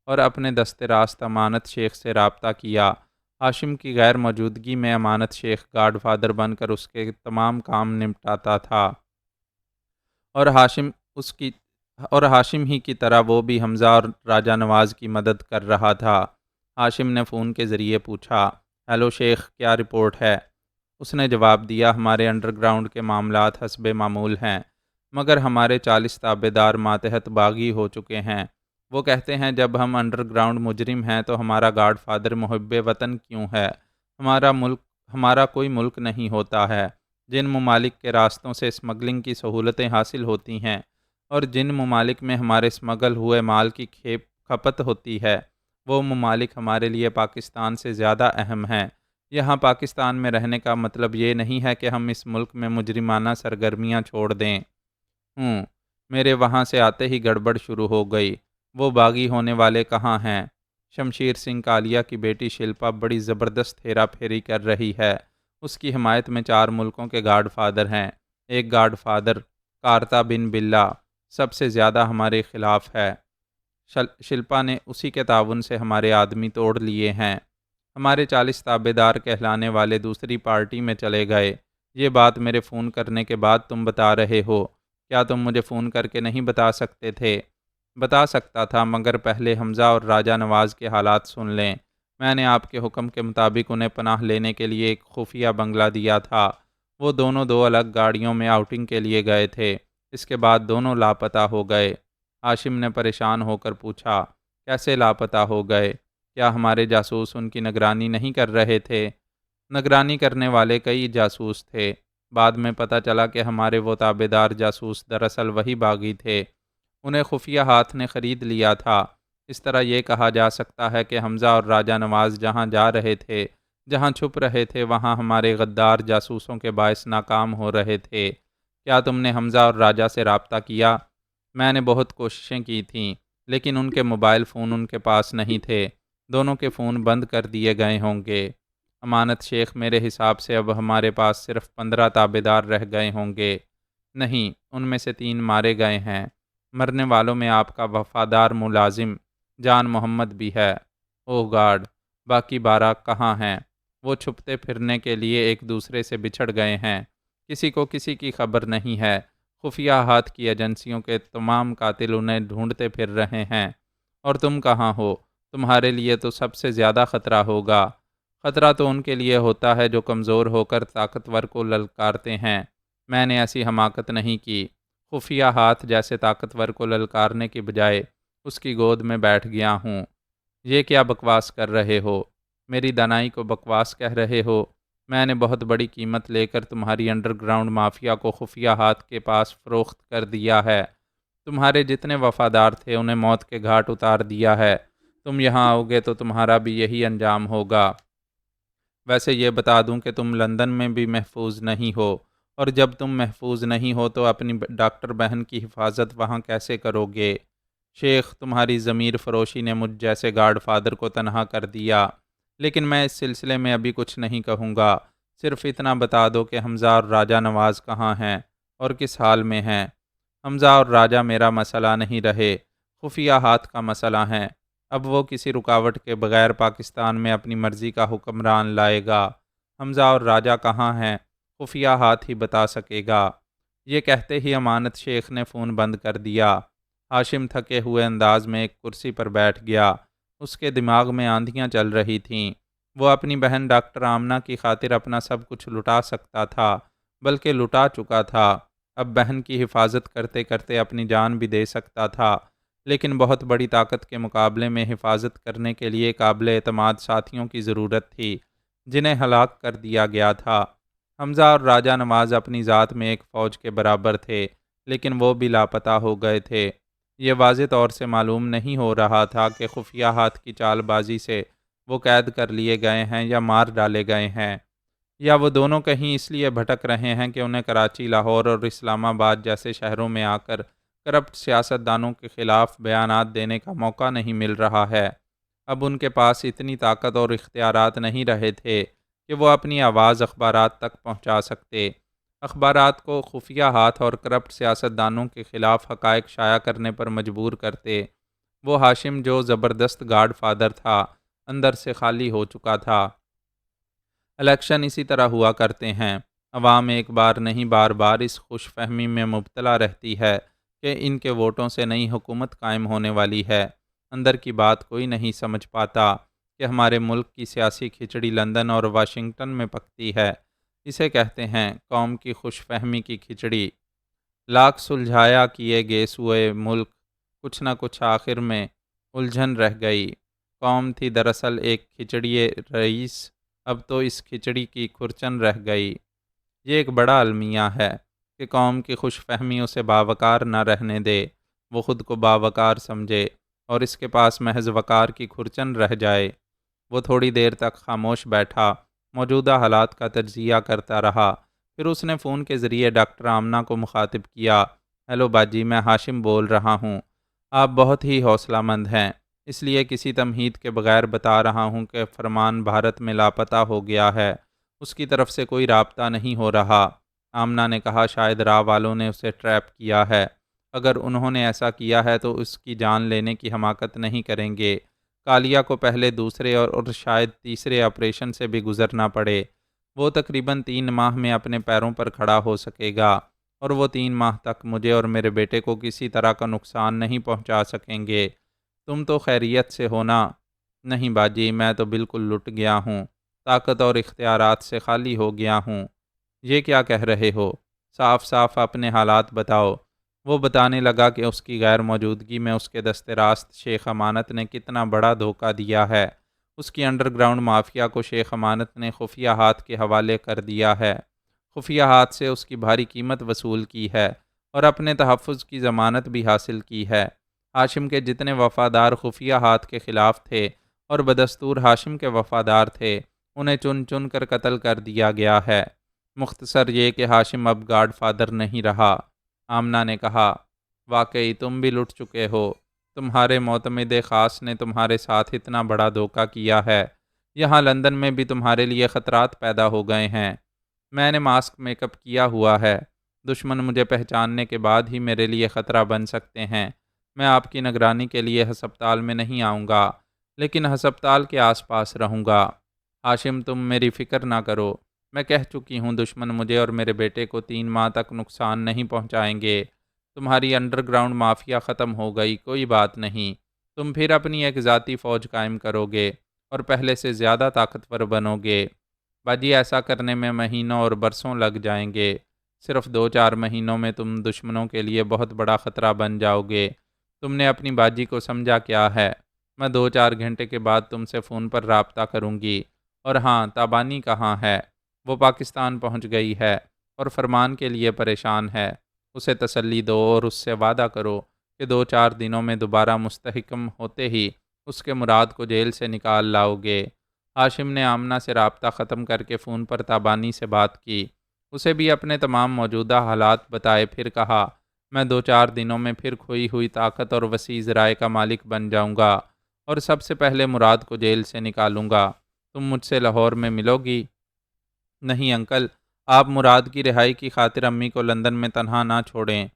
Speaker 1: اور اپنے دست راست امانت شیخ سے رابطہ کیا۔ ہاشم کی غیر موجودگی میں امانت شیخ گاڈ فادر بن کر اس کے تمام کام نمٹاتا تھا اور ہاشم ہی کی طرح وہ بھی حمزہ اور راجہ نواز کی مدد کر رہا تھا۔ ہاشم نے فون کے ذریعے پوچھا، ہیلو شیخ، کیا رپورٹ ہے؟ اس نے جواب دیا، ہمارے انڈر گراؤنڈ کے معاملات حسب معمول ہیں، مگر ہمارے 40 تابع دار ماتحت باغی ہو چکے ہیں۔ وہ کہتے ہیں جب ہم انڈر گراؤنڈ مجرم ہیں تو ہمارا گاڈ فادر محب وطن کیوں ہے؟ ہمارا کوئی ملک نہیں ہوتا ہے۔ جن ممالک کے راستوں سے اسمگلنگ کی سہولتیں حاصل ہوتی ہیں اور جن ممالک میں ہمارے اسمگل ہوئے مال کی کھپت ہوتی ہے، وہ ممالک ہمارے لیے پاکستان سے زیادہ اہم ہیں۔ یہاں پاکستان میں رہنے کا مطلب یہ نہیں ہے کہ ہم اس ملک میں مجرمانہ سرگرمیاں چھوڑ دیں۔ میرے وہاں سے آتے ہی گڑبڑ شروع ہو گئی۔ وہ باغی ہونے والے کہاں ہیں؟ شمشیر سنگھ کالیہ کی بیٹی شلپا بڑی زبردست ہیرا پھیری کر رہی ہے۔ اس کی حمایت میں 4 ملکوں کے گاڈ فادر ہیں۔ ایک گاڈ فادر کارتا بن بلّہ سب سے زیادہ ہمارے خلاف ہے۔ شلپا نے اسی کے تعاون سے ہمارے آدمی توڑ لیے ہیں۔ ہمارے 40 تابع دار کہلانے والے دوسری پارٹی میں چلے گئے۔ یہ بات میرے فون کرنے کے بعد تم بتا رہے ہو۔ کیا تم مجھے فون کر کے نہیں بتا سکتے تھے؟ بتا سکتا تھا، مگر پہلے حمزہ اور راجہ نواز کے حالات سن لیں۔ میں نے آپ کے حکم کے مطابق انہیں پناہ لینے کے لیے ایک خفیہ بنگلہ دیا تھا۔ وہ دونوں 2 الگ گاڑیوں میں آؤٹنگ کے لیے گئے تھے۔ اس کے بعد دونوں لاپتہ ہو گئے۔ ہاشم نے پریشان ہو کر پوچھا، کیسے لاپتہ ہو گئے؟ کیا ہمارے جاسوس ان کی نگرانی نہیں کر رہے تھے؟ نگرانی کرنے والے کئی جاسوس تھے۔ بعد میں پتہ چلا کہ ہمارے وہ تابع دار جاسوس دراصل وہی باغی تھے۔ انہیں خفیہ ہاتھ نے خرید لیا تھا۔ اس طرح یہ کہا جا سکتا ہے کہ حمزہ اور راجہ نواز جہاں جا رہے تھے، جہاں چھپ رہے تھے، وہاں ہمارے غدار جاسوسوں کے باعث ناکام ہو رہے تھے۔ کیا تم نے حمزہ اور راجہ سے رابطہ کیا؟ میں نے بہت کوششیں کی تھیں، لیکن ان کے موبائل فون ان کے پاس نہیں تھے۔ دونوں کے فون بند کر دیے گئے ہوں گے۔ امانت شیخ، میرے حساب سے اب ہمارے پاس صرف 15 تابع دار رہ گئے ہوں گے۔ نہیں، ان میں سے 3 مارے گئے ہیں۔ مرنے والوں میں آپ کا وفادار ملازم جان محمد بھی ہے۔ اوہ گاڈ، باقی 12 کہاں ہیں؟ وہ چھپتے پھرنے کے لیے ایک دوسرے سے بچھڑ گئے ہیں۔ کسی کو کسی کی خبر نہیں ہے۔ خفیہ ہاتھ کی ایجنسیوں کے تمام قاتل انہیں ڈھونڈتے پھر رہے ہیں۔ اور تم کہاں ہو؟ تمہارے لیے تو سب سے زیادہ خطرہ ہوگا۔ خطرہ تو ان کے لیے ہوتا ہے جو کمزور ہو کر طاقتور کو للکارتے ہیں۔ میں نے ایسی حماقت نہیں کی۔ خفیہ ہاتھ جیسے طاقتور کو للکارنے کی بجائے اس کی گود میں بیٹھ گیا ہوں۔ یہ کیا بکواس کر رہے ہو؟ میری دانائی کو بکواس کہہ رہے ہو؟ میں نے بہت بڑی قیمت لے کر تمہاری انڈر گراؤنڈ مافیا کو خفیہ ہاتھ کے پاس فروخت کر دیا ہے۔ تمہارے جتنے وفادار تھے انہیں موت کے گھاٹ اتار دیا ہے۔ تم یہاں آؤ گے تو تمہارا بھی یہی انجام ہوگا۔ ویسے یہ بتا دوں کہ تم لندن میں بھی محفوظ نہیں ہو، اور جب تم محفوظ نہیں ہو تو اپنی ڈاکٹر بہن کی حفاظت وہاں کیسے کرو گے؟ شیخ، تمہاری ضمیر فروشی نے مجھ جیسے گاڈ فادر کو تنہا کر دیا، لیکن میں اس سلسلے میں ابھی کچھ نہیں کہوں گا۔ صرف اتنا بتا دو کہ حمزہ اور راجہ نواز کہاں ہیں اور کس حال میں ہیں۔ حمزہ اور راجہ میرا مسئلہ نہیں رہے، خفیہ ہاتھ کا مسئلہ ہیں۔ اب وہ کسی رکاوٹ کے بغیر پاکستان میں اپنی مرضی کا حکمران لائے گا۔ حمزہ اور راجہ کہاں ہیں؟ خفیہ ہاتھ ہی بتا سکے گا۔ یہ کہتے ہی امانت شیخ نے فون بند کر دیا۔ ہاشم تھکے ہوئے انداز میں ایک کرسی پر بیٹھ گیا۔ اس کے دماغ میں آندھیاں چل رہی تھیں۔ وہ اپنی بہن ڈاکٹر آمنہ کی خاطر اپنا سب کچھ لٹا سکتا تھا، بلکہ لٹا چکا تھا۔ اب بہن کی حفاظت کرتے کرتے اپنی جان بھی دے سکتا تھا، لیکن بہت بڑی طاقت کے مقابلے میں حفاظت کرنے کے لیے قابل اعتماد ساتھیوں کی ضرورت تھی، جنہیں ہلاک کر دیا گیا تھا۔ حمزہ اور راجہ نواز اپنی ذات میں ایک فوج کے برابر تھے، لیکن وہ بھی لاپتہ ہو گئے تھے۔ یہ واضح طور سے معلوم نہیں ہو رہا تھا کہ خفیہ ہاتھ کی چال بازی سے وہ قید کر لیے گئے ہیں یا مار ڈالے گئے ہیں، یا وہ دونوں کہیں اس لیے بھٹک رہے ہیں کہ انہیں کراچی، لاہور اور اسلام آباد جیسے شہروں میں آ کر کرپٹ سیاستدانوں کے خلاف بیانات دینے کا موقع نہیں مل رہا ہے۔ اب ان کے پاس اتنی طاقت اور اختیارات نہیں رہے تھے کہ وہ اپنی آواز اخبارات تک پہنچا سکتے۔ اخبارات کو خفیہ ہاتھ اور کرپٹ سیاستدانوں کے خلاف حقائق شائع کرنے پر مجبور کرتے۔ وہ ہاشم جو زبردست گاڈ فادر تھا، اندر سے خالی ہو چکا تھا۔ الیکشن اسی طرح ہوا کرتے ہیں۔ عوام ایک بار نہیں بار بار اس خوش فہمی میں مبتلا رہتی ہے کہ ان کے ووٹوں سے نئی حکومت قائم ہونے والی ہے۔ اندر کی بات کوئی نہیں سمجھ پاتا کہ ہمارے ملک کی سیاسی کھچڑی لندن اور واشنگٹن میں پکتی ہے۔ اسے کہتے ہیں قوم کی خوش فہمی کی کھچڑی۔ لاکھ سلجھایا کیے گے سوئے ملک، کچھ نہ کچھ آخر میں الجھن رہ گئی۔ قوم تھی دراصل ایک کھچڑیے رئیس، اب تو اس کھچڑی کی کھرچن رہ گئی۔ یہ ایک بڑا المیہ ہے کہ قوم کی خوش فہمی اسے باوقار نہ رہنے دے، وہ خود کو باوقار سمجھے اور اس کے پاس محض وقار کی کھرچن رہ جائے۔ وہ تھوڑی دیر تک خاموش بیٹھا، موجودہ حالات کا تجزیہ کرتا رہا۔ پھر اس نے فون کے ذریعے ڈاکٹر آمنہ کو مخاطب کیا۔ ہیلو باجی، میں ہاشم بول رہا ہوں۔ آپ بہت ہی حوصلہ مند ہیں، اس لیے کسی تمہید کے بغیر بتا رہا ہوں کہ فرمان بھارت میں لاپتہ ہو گیا ہے، اس کی طرف سے کوئی رابطہ نہیں ہو رہا۔ آمنہ نے کہا شاید راہ والوں نے اسے ٹریپ کیا ہے۔ اگر انہوں نے ایسا کیا ہے تو اس کی جان لینے کی حماقت نہیں کریں گے۔ کالیا کو پہلے دوسرے اور شاید تیسرے آپریشن سے بھی گزرنا پڑے۔ وہ تقریباً 3 ماہ میں اپنے پیروں پر کھڑا ہو سکے گا، اور وہ 3 ماہ تک مجھے اور میرے بیٹے کو کسی طرح کا نقصان نہیں پہنچا سکیں گے۔ تم تو خیریت سے ہونا؟ نہیں باجی، میں تو بالکل لٹ گیا ہوں، طاقت اور اختیارات سے خالی ہو گیا ہوں۔ یہ کیا کہہ رہے ہو؟ صاف صاف اپنے حالات بتاؤ۔ وہ بتانے لگا کہ اس کی غیر موجودگی میں اس کے دست راست شیخ امانت نے کتنا بڑا دھوکہ دیا ہے۔ اس کی انڈر گراؤنڈ مافیا کو شیخ امانت نے خفیہ ہاتھ کے حوالے کر دیا ہے، خفیہ ہاتھ سے اس کی بھاری قیمت وصول کی ہے اور اپنے تحفظ کی ضمانت بھی حاصل کی ہے۔ ہاشم کے جتنے وفادار خفیہ ہاتھ کے خلاف تھے اور بدستور ہاشم کے وفادار تھے، انہیں چن چن کر قتل کر دیا گیا ہے۔ مختصر یہ کہ ہاشم اب گاڈ فادر نہیں رہا۔ آمنہ نے کہا واقعی تم بھی لٹ چکے ہو، تمہارے معتمد خاص نے تمہارے ساتھ اتنا بڑا دھوکہ کیا ہے، یہاں لندن میں بھی تمہارے لیے خطرات پیدا ہو گئے ہیں۔ میں نے ماسک میک اپ کیا ہوا ہے، دشمن مجھے پہچاننے کے بعد ہی میرے لیے خطرہ بن سکتے ہیں۔ میں آپ کی نگرانی کے لیے ہسپتال میں نہیں آؤں گا، لیکن ہسپتال کے آس پاس رہوں گا۔ ہاشم تم میری فکر نہ کرو، میں کہہ چکی ہوں دشمن مجھے اور میرے بیٹے کو 3 ماہ تک نقصان نہیں پہنچائیں گے۔ تمہاری انڈر گراؤنڈ مافیا ختم ہو گئی، کوئی بات نہیں، تم پھر اپنی ایک ذاتی فوج قائم کرو گے اور پہلے سے زیادہ طاقتور بنو گے۔ باجی ایسا کرنے میں مہینوں اور برسوں لگ جائیں گے، صرف 2-4 مہینوں میں تم دشمنوں کے لیے بہت بڑا خطرہ بن جاؤ گے۔ تم نے اپنی باجی کو سمجھا کیا ہے؟ میں 2-4 گھنٹے کے بعد تم سے فون پر رابطہ کروں گی۔ اور ہاں، تابانی کہاں ہے؟ وہ پاکستان پہنچ گئی ہے اور فرمان کے لیے پریشان ہے۔ اسے تسلی دو اور اس سے وعدہ کرو کہ 2-4 دنوں میں دوبارہ مستحکم ہوتے ہی اس کے مراد کو جیل سے نکال لاؤ گے۔ ہاشم نے آمنہ سے رابطہ ختم کر کے فون پر تابانی سے بات کی، اسے بھی اپنے تمام موجودہ حالات بتائے، پھر کہا میں 2-4 دنوں میں پھر کھوئی ہوئی طاقت اور وسیع ذرائع کا مالک بن جاؤں گا اور سب سے پہلے مراد کو جیل سے نکالوں گا۔ تم مجھ سے لاہور میں ملو گی؟ نہیں انکل، آپ مراد کی رہائی کی خاطر امی کو لندن میں تنہا نہ چھوڑیں۔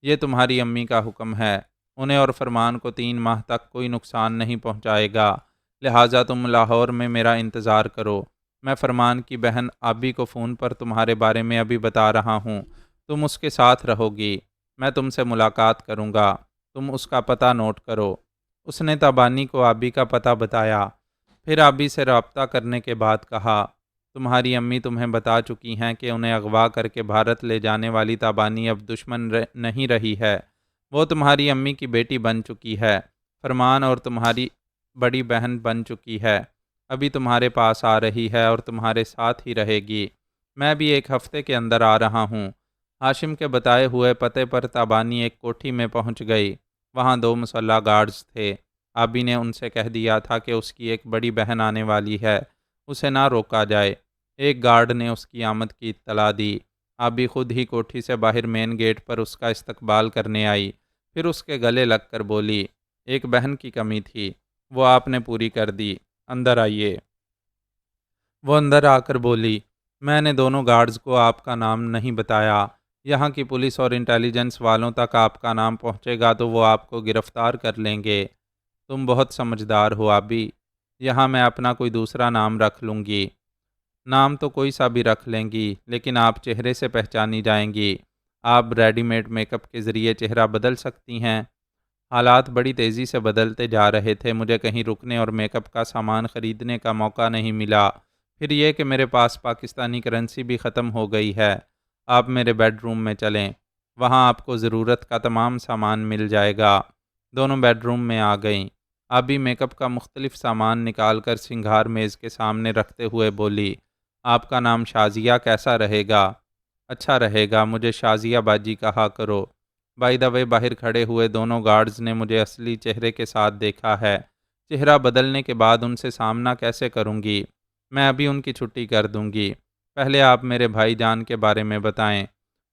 Speaker 1: یہ تمہاری امی کا حکم ہے، انہیں اور فرمان کو 3 ماہ تک کوئی نقصان نہیں پہنچائے گا، لہٰذا تم لاہور میں میرا انتظار کرو۔ میں فرمان کی بہن آبی کو فون پر تمہارے بارے میں ابھی بتا رہا ہوں، تم اس کے ساتھ رہو گی، میں تم سے ملاقات کروں گا، تم اس کا پتہ نوٹ کرو۔ اس نے تابانی کو آبی کا پتہ بتایا، پھر آبی سے رابطہ کرنے کے بعد کہا، تمہاری امی تمہیں بتا چکی ہیں کہ انہیں اغوا کر کے بھارت لے جانے والی تابانی اب دشمن نہیں رہی ہے، وہ تمہاری امی کی بیٹی بن چکی ہے، فرمان اور تمہاری بڑی بہن بن چکی ہے، ابھی تمہارے پاس آ رہی ہے اور تمہارے ساتھ ہی رہے گی، میں بھی 1 ہفتے کے اندر آ رہا ہوں۔ ہاشم کے بتائے ہوئے پتے پر تابانی ایک کوٹھی میں پہنچ گئی، وہاں 2 مسلح گارڈز تھے۔ آبی نے ان سے کہہ دیا تھا کہ اس کی ایک بڑی بہن آنے والی ہے، اسے نہ روکا جائے۔ ایک گارڈ نے اس کی آمد کی اطلاع دی، آبی خود ہی کوٹھی سے باہر مین گیٹ پر اس کا استقبال کرنے آئی، پھر اس کے گلے لگ کر بولی، ایک بہن کی کمی تھی، وہ آپ نے پوری کر دی، اندر آئیے۔ وہ اندر آ کر بولی، میں نے دونوں گارڈز کو آپ کا نام نہیں بتایا، یہاں کی پولیس اور انٹیلیجنس والوں تک آپ کا نام پہنچے گا تو وہ آپ کو گرفتار کر لیں گے۔ تم بہت سمجھدار ہو آبی، یہاں میں اپنا کوئی دوسرا نام رکھ لوں گی۔ نام تو کوئی سا بھی رکھ لیں گی، لیکن آپ چہرے سے پہچانی جائیں گی۔ آپ ریڈی میڈ میک اپ کے ذریعے چہرہ بدل سکتی ہیں۔ حالات بڑی تیزی سے بدلتے جا رہے تھے، مجھے کہیں رکنے اور میک اپ کا سامان خریدنے کا موقع نہیں ملا، پھر یہ کہ میرے پاس پاکستانی کرنسی بھی ختم ہو گئی ہے۔ آپ میرے بیڈ روم میں چلیں، وہاں آپ کو ضرورت کا تمام سامان مل جائے گا۔ دونوں بیڈ روم میں آ گئیں۔ آبی میک اپ کا مختلف سامان نکال کر سنگھار میز کے سامنے رکھتے ہوئے بولی، آپ کا نام شازیہ کیسا رہے گا؟ اچھا رہے گا، مجھے شازیہ باجی کہا کرو۔ بائی دا وے باہر کھڑے ہوئے دونوں گارڈز نے مجھے اصلی چہرے کے ساتھ دیکھا ہے، چہرہ بدلنے کے بعد ان سے سامنا کیسے کروں گی؟ میں ابھی ان کی چھٹی کر دوں گی، پہلے آپ میرے بھائی جان کے بارے میں بتائیں۔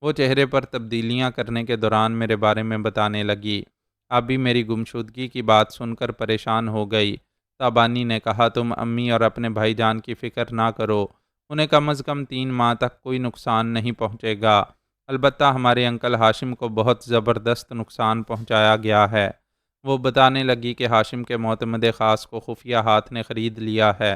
Speaker 1: وہ چہرے پر تبدیلیاں کرنے کے دوران میرے بارے میں بتانے لگی۔ ابھی میری گمشدگی کی بات سن کر پریشان ہو گئی۔ تابانی نے کہا، تم امی اور اپنے بھائی جان کی فکر نہ کرو، انہیں کم از کم 3 ماہ تک کوئی نقصان نہیں پہنچے گا، البتہ ہمارے انکل ہاشم کو بہت زبردست نقصان پہنچایا گیا ہے۔ وہ بتانے لگی کہ ہاشم کے معتمد خاص کو خفیہ ہاتھ نے خرید لیا ہے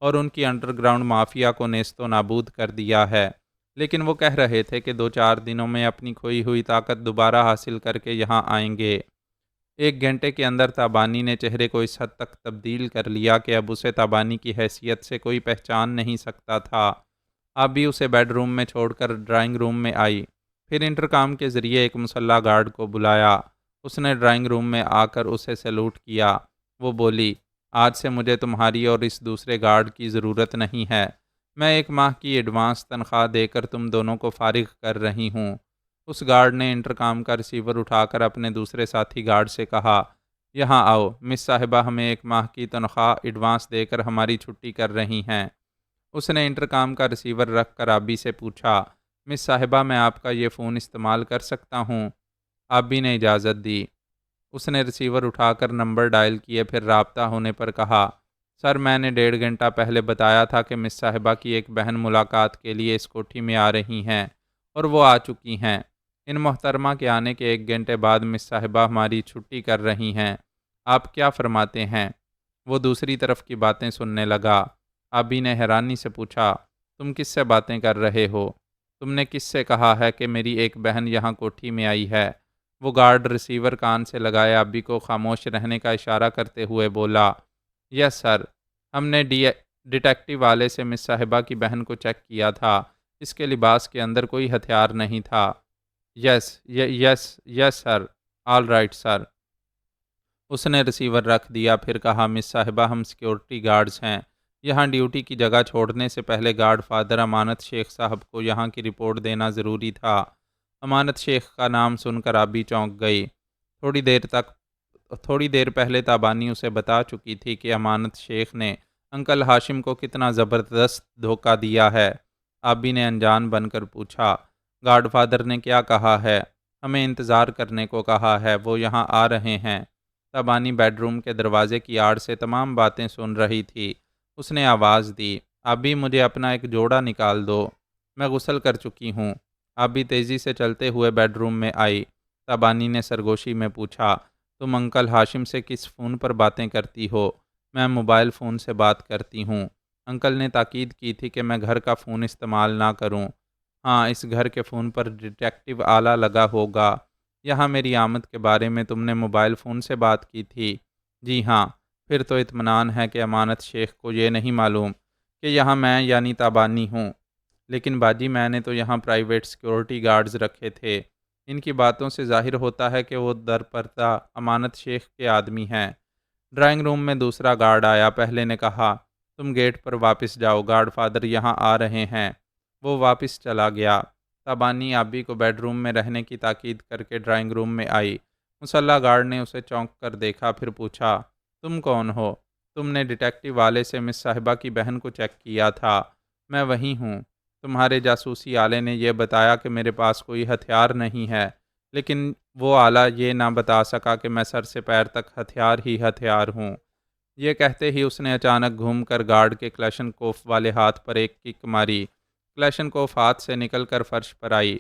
Speaker 1: اور ان کی انڈر گراؤنڈ مافیا کو نیست و نابود کر دیا ہے، لیکن وہ کہہ رہے تھے کہ 2-4 دنوں میں اپنی کھوئی ہوئی طاقت دوبارہ حاصل کر کے یہاں آئیں گے۔ 1 گھنٹے کے اندر تابانی نے چہرے کو اس حد تک تبدیل کر لیا کہ اب اسے تابانی کی حیثیت سے کوئی پہچان نہیں سکتا تھا۔ اب بھی اسے بیڈ روم میں چھوڑ کر ڈرائنگ روم میں آئی، پھر انٹرکام کے ذریعے ایک مسلح گارڈ کو بلایا۔ اس نے ڈرائنگ روم میں آ کر اسے سیلوٹ کیا۔ وہ بولی، آج سے مجھے تمہاری اور اس دوسرے گارڈ کی ضرورت نہیں ہے، میں 1 ماہ کی ایڈوانس تنخواہ دے کر تم دونوں کو فارغ کر رہی ہوں۔ اس گارڈ نے انٹرکام کا ریسیور اٹھا کر اپنے دوسرے ساتھی گارڈ سے کہا، یہاں آؤ، مس صاحبہ ہمیں 1 ماہ کی تنخواہ ایڈوانس دے کر ہماری چھٹی کر رہی ہیں۔ اس نے انٹرکام کا ریسیور رکھ کر آبی سے پوچھا، مس صاحبہ میں آپ کا یہ فون استعمال کر سکتا ہوں؟ آبی نے اجازت دی۔ اس نے ریسیور اٹھا کر نمبر ڈائل کیے، پھر رابطہ ہونے پر کہا، سر میں نے 1.5 گھنٹہ پہلے بتایا تھا کہ مس صاحبہ کی ایک بہن ملاقات کے لیے اس کوٹھی میں آ رہی ہیں اور وہ آ چکی ہیں۔ ان محترمہ کے آنے کے 1 گھنٹے بعد مس صاحبہ ہماری چھٹی کر رہی ہیں، آپ کیا فرماتے ہیں؟ وہ دوسری طرف کی باتیں سننے لگا۔ آبی نے حیرانی سے پوچھا، تم کس سے باتیں کر رہے ہو؟ تم نے کس سے کہا ہے کہ میری ایک بہن یہاں کوٹھی میں آئی ہے؟ وہ گارڈ ریسیور کان سے لگائے آبی کو خاموش رہنے کا اشارہ کرتے ہوئے بولا، یس سر، ہم نے ڈیٹیکٹیو والے سے مس صاحبہ کی بہن کو چیک کیا تھا، اس کے لباس کے اندر کوئی ہتھیار نہیں تھا۔ یس یس یس سر، آل رائٹ سر۔ اس نے ریسیور رکھ دیا، پھر کہا، مس صاحبہ ہم سیکیورٹی گارڈز ہیں، یہاں ڈیوٹی کی جگہ چھوڑنے سے پہلے گارڈ فادر امانت شیخ صاحب کو یہاں کی رپورٹ دینا ضروری تھا۔ امانت شیخ کا نام سن کر آبی چونک گئی۔ تھوڑی دیر پہلے تابانی اسے بتا چکی تھی کہ امانت شیخ نے انکل ہاشم کو کتنا زبردست دھوکہ دیا ہے۔ آبی نے انجان بن کر پوچھا، گارڈ فادر نے کیا کہا ہے؟ ہمیں انتظار کرنے کو کہا ہے، وہ یہاں آ رہے ہیں۔ تابانی بیڈ روم کے دروازے کی آڑ سے تمام باتیں سن رہی تھی۔ اس نے آواز دی، آبی مجھے اپنا ایک جوڑا نکال دو، میں غسل کر چکی ہوں۔ آبی تیزی سے چلتے ہوئے بیڈ روم میں آئی۔ تابانی نے سرگوشی میں پوچھا، تم انکل ہاشم سے کس فون پر باتیں کرتی ہو؟ میں موبائل فون سے بات کرتی ہوں۔ انکل نے تاکید کی تھی کہ میں گھر کا فون استعمال نہ کروں۔ ہاں، اس گھر کے فون پر ڈیٹیکٹیو آلہ لگا ہوگا۔ یہاں میری آمد کے بارے میں تم نے موبائل فون سے بات کی تھی؟ جی ہاں۔ پھر تو اطمینان ہے کہ امانت شیخ کو یہ نہیں معلوم کہ یہاں میں یعنی تابانی ہوں۔ لیکن باجی، میں نے تو یہاں پرائیویٹ سیکورٹی گارڈز رکھے تھے۔ ان کی باتوں سے ظاہر ہوتا ہے کہ وہ در پردہ امانت شیخ کے آدمی ہیں۔ ڈرائنگ روم میں دوسرا گارڈ آیا۔ پہلے نے کہا، تم گیٹ پر واپس جاؤ، گارڈ فادر یہاں آ رہے ہیں۔ وہ واپس چلا گیا۔ تابانی آبی کو بیڈ روم میں رہنے کی تاکید کر کے ڈرائنگ روم میں آئی۔ مسلح گارڈ نے اسے چونک کر دیکھا، پھر پوچھا، تم کون ہو؟ تم نے ڈیٹیکٹیو والے سے مس صاحبہ کی بہن کو چیک کیا تھا؟ میں وہی ہوں۔ تمہارے جاسوسی آلے نے یہ بتایا کہ میرے پاس کوئی ہتھیار نہیں ہے، لیکن وہ آلہ یہ نہ بتا سکا کہ میں سر سے پیر تک ہتھیار ہی ہتھیار ہوں۔ یہ کہتے ہی اس نے اچانک گھوم کر گارڈ کے کلیشن کوف والے ہاتھ پر ایک کک ماری۔ کلیشن کوف ہاتھ سے نکل کر فرش پر آئی۔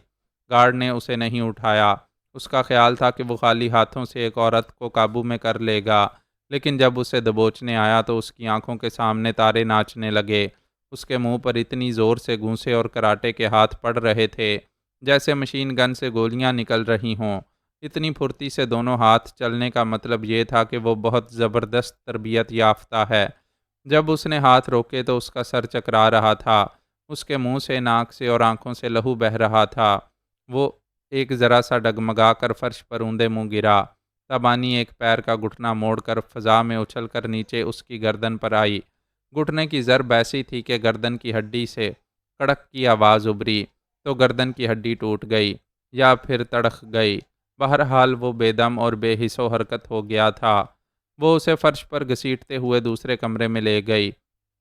Speaker 1: گارڈ نے اسے نہیں اٹھایا۔ اس کا خیال تھا کہ وہ خالی ہاتھوں سے ایک عورت کو قابو میں کر لے گا، لیکن جب اسے دبوچنے آیا تو اس کی آنکھوں کے سامنے تارے ناچنے لگے۔ اس کے منہ پر اتنی زور سے گونسے اور کراٹے کے ہاتھ پڑ رہے تھے جیسے مشین گن سے گولیاں نکل رہی ہوں۔ اتنی پھرتی سے دونوں ہاتھ چلنے کا مطلب یہ تھا کہ وہ بہت زبردست تربیت یافتہ ہے۔ جب اس نے ہاتھ روکے تو اس کا سر چکرا رہا تھا۔ اس کے منہ سے، ناک سے اور آنکھوں سے لہو بہہ رہا تھا۔ وہ ایک ذرا سا ڈگمگا کر فرش پر اوندے منہ گرا۔ تابانی ایک پیر کا گھٹنا موڑ کر فضا میں اچھل کر نیچے اس کی گردن پر آئی۔ گھٹنے کی ضرب ایسی تھی کہ گردن کی ہڈی سے کڑک کی آواز ابھری تو گردن کی ہڈی ٹوٹ گئی یا پھر تڑخ گئی۔ بہرحال وہ بے دم اور بے حس و حرکت ہو گیا تھا۔ وہ اسے فرش پر گھسیٹتے ہوئے دوسرے کمرے میں لے گئی،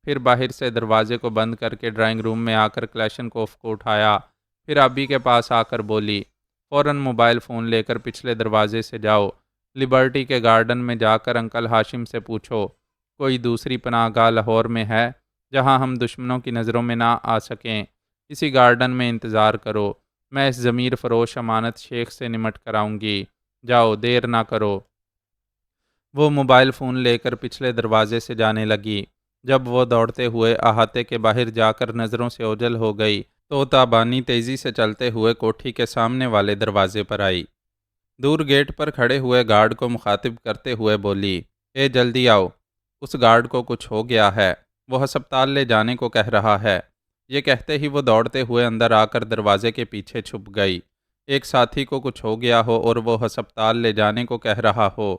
Speaker 1: پھر باہر سے دروازے کو بند کر کے ڈرائنگ روم میں آ کر کلیشن کوف کو اٹھایا، پھر آبی کے پاس آ کر بولی، فوراً موبائل فون لے کر پچھلے دروازے سے جاؤ، لبرٹی کے گارڈن میں جا کر انکل ہاشم سے پوچھو کوئی دوسری پناہ گاہ لاہور میں ہے جہاں ہم دشمنوں کی نظروں میں نہ آ سکیں۔ اسی گارڈن میں انتظار کرو، میں اس ضمیر فروش امانت شیخ سے نمٹ کر آؤں گی۔ جاؤ، دیر نہ کرو۔ وہ موبائل فون لے کر پچھلے دروازے سے جانے لگی۔ جب وہ دوڑتے ہوئے احاطے کے باہر جا کر نظروں سے اوجھل ہو گئی تو تابانی تیزی سے چلتے ہوئے کوٹھی کے سامنے والے دروازے پر آئی۔ دور گیٹ پر کھڑے ہوئے گارڈ کو مخاطب کرتے ہوئے بولی، اے جلدی آؤ، اس گارڈ کو کچھ ہو گیا ہے، وہ ہسپتال لے جانے کو کہہ رہا ہے۔ یہ کہتے ہی وہ دوڑتے ہوئے اندر آ کر دروازے کے پیچھے چھپ گئی۔ ایک ساتھی کو کچھ ہو گیا ہو اور وہ ہسپتال لے جانے کو کہہ رہا ہو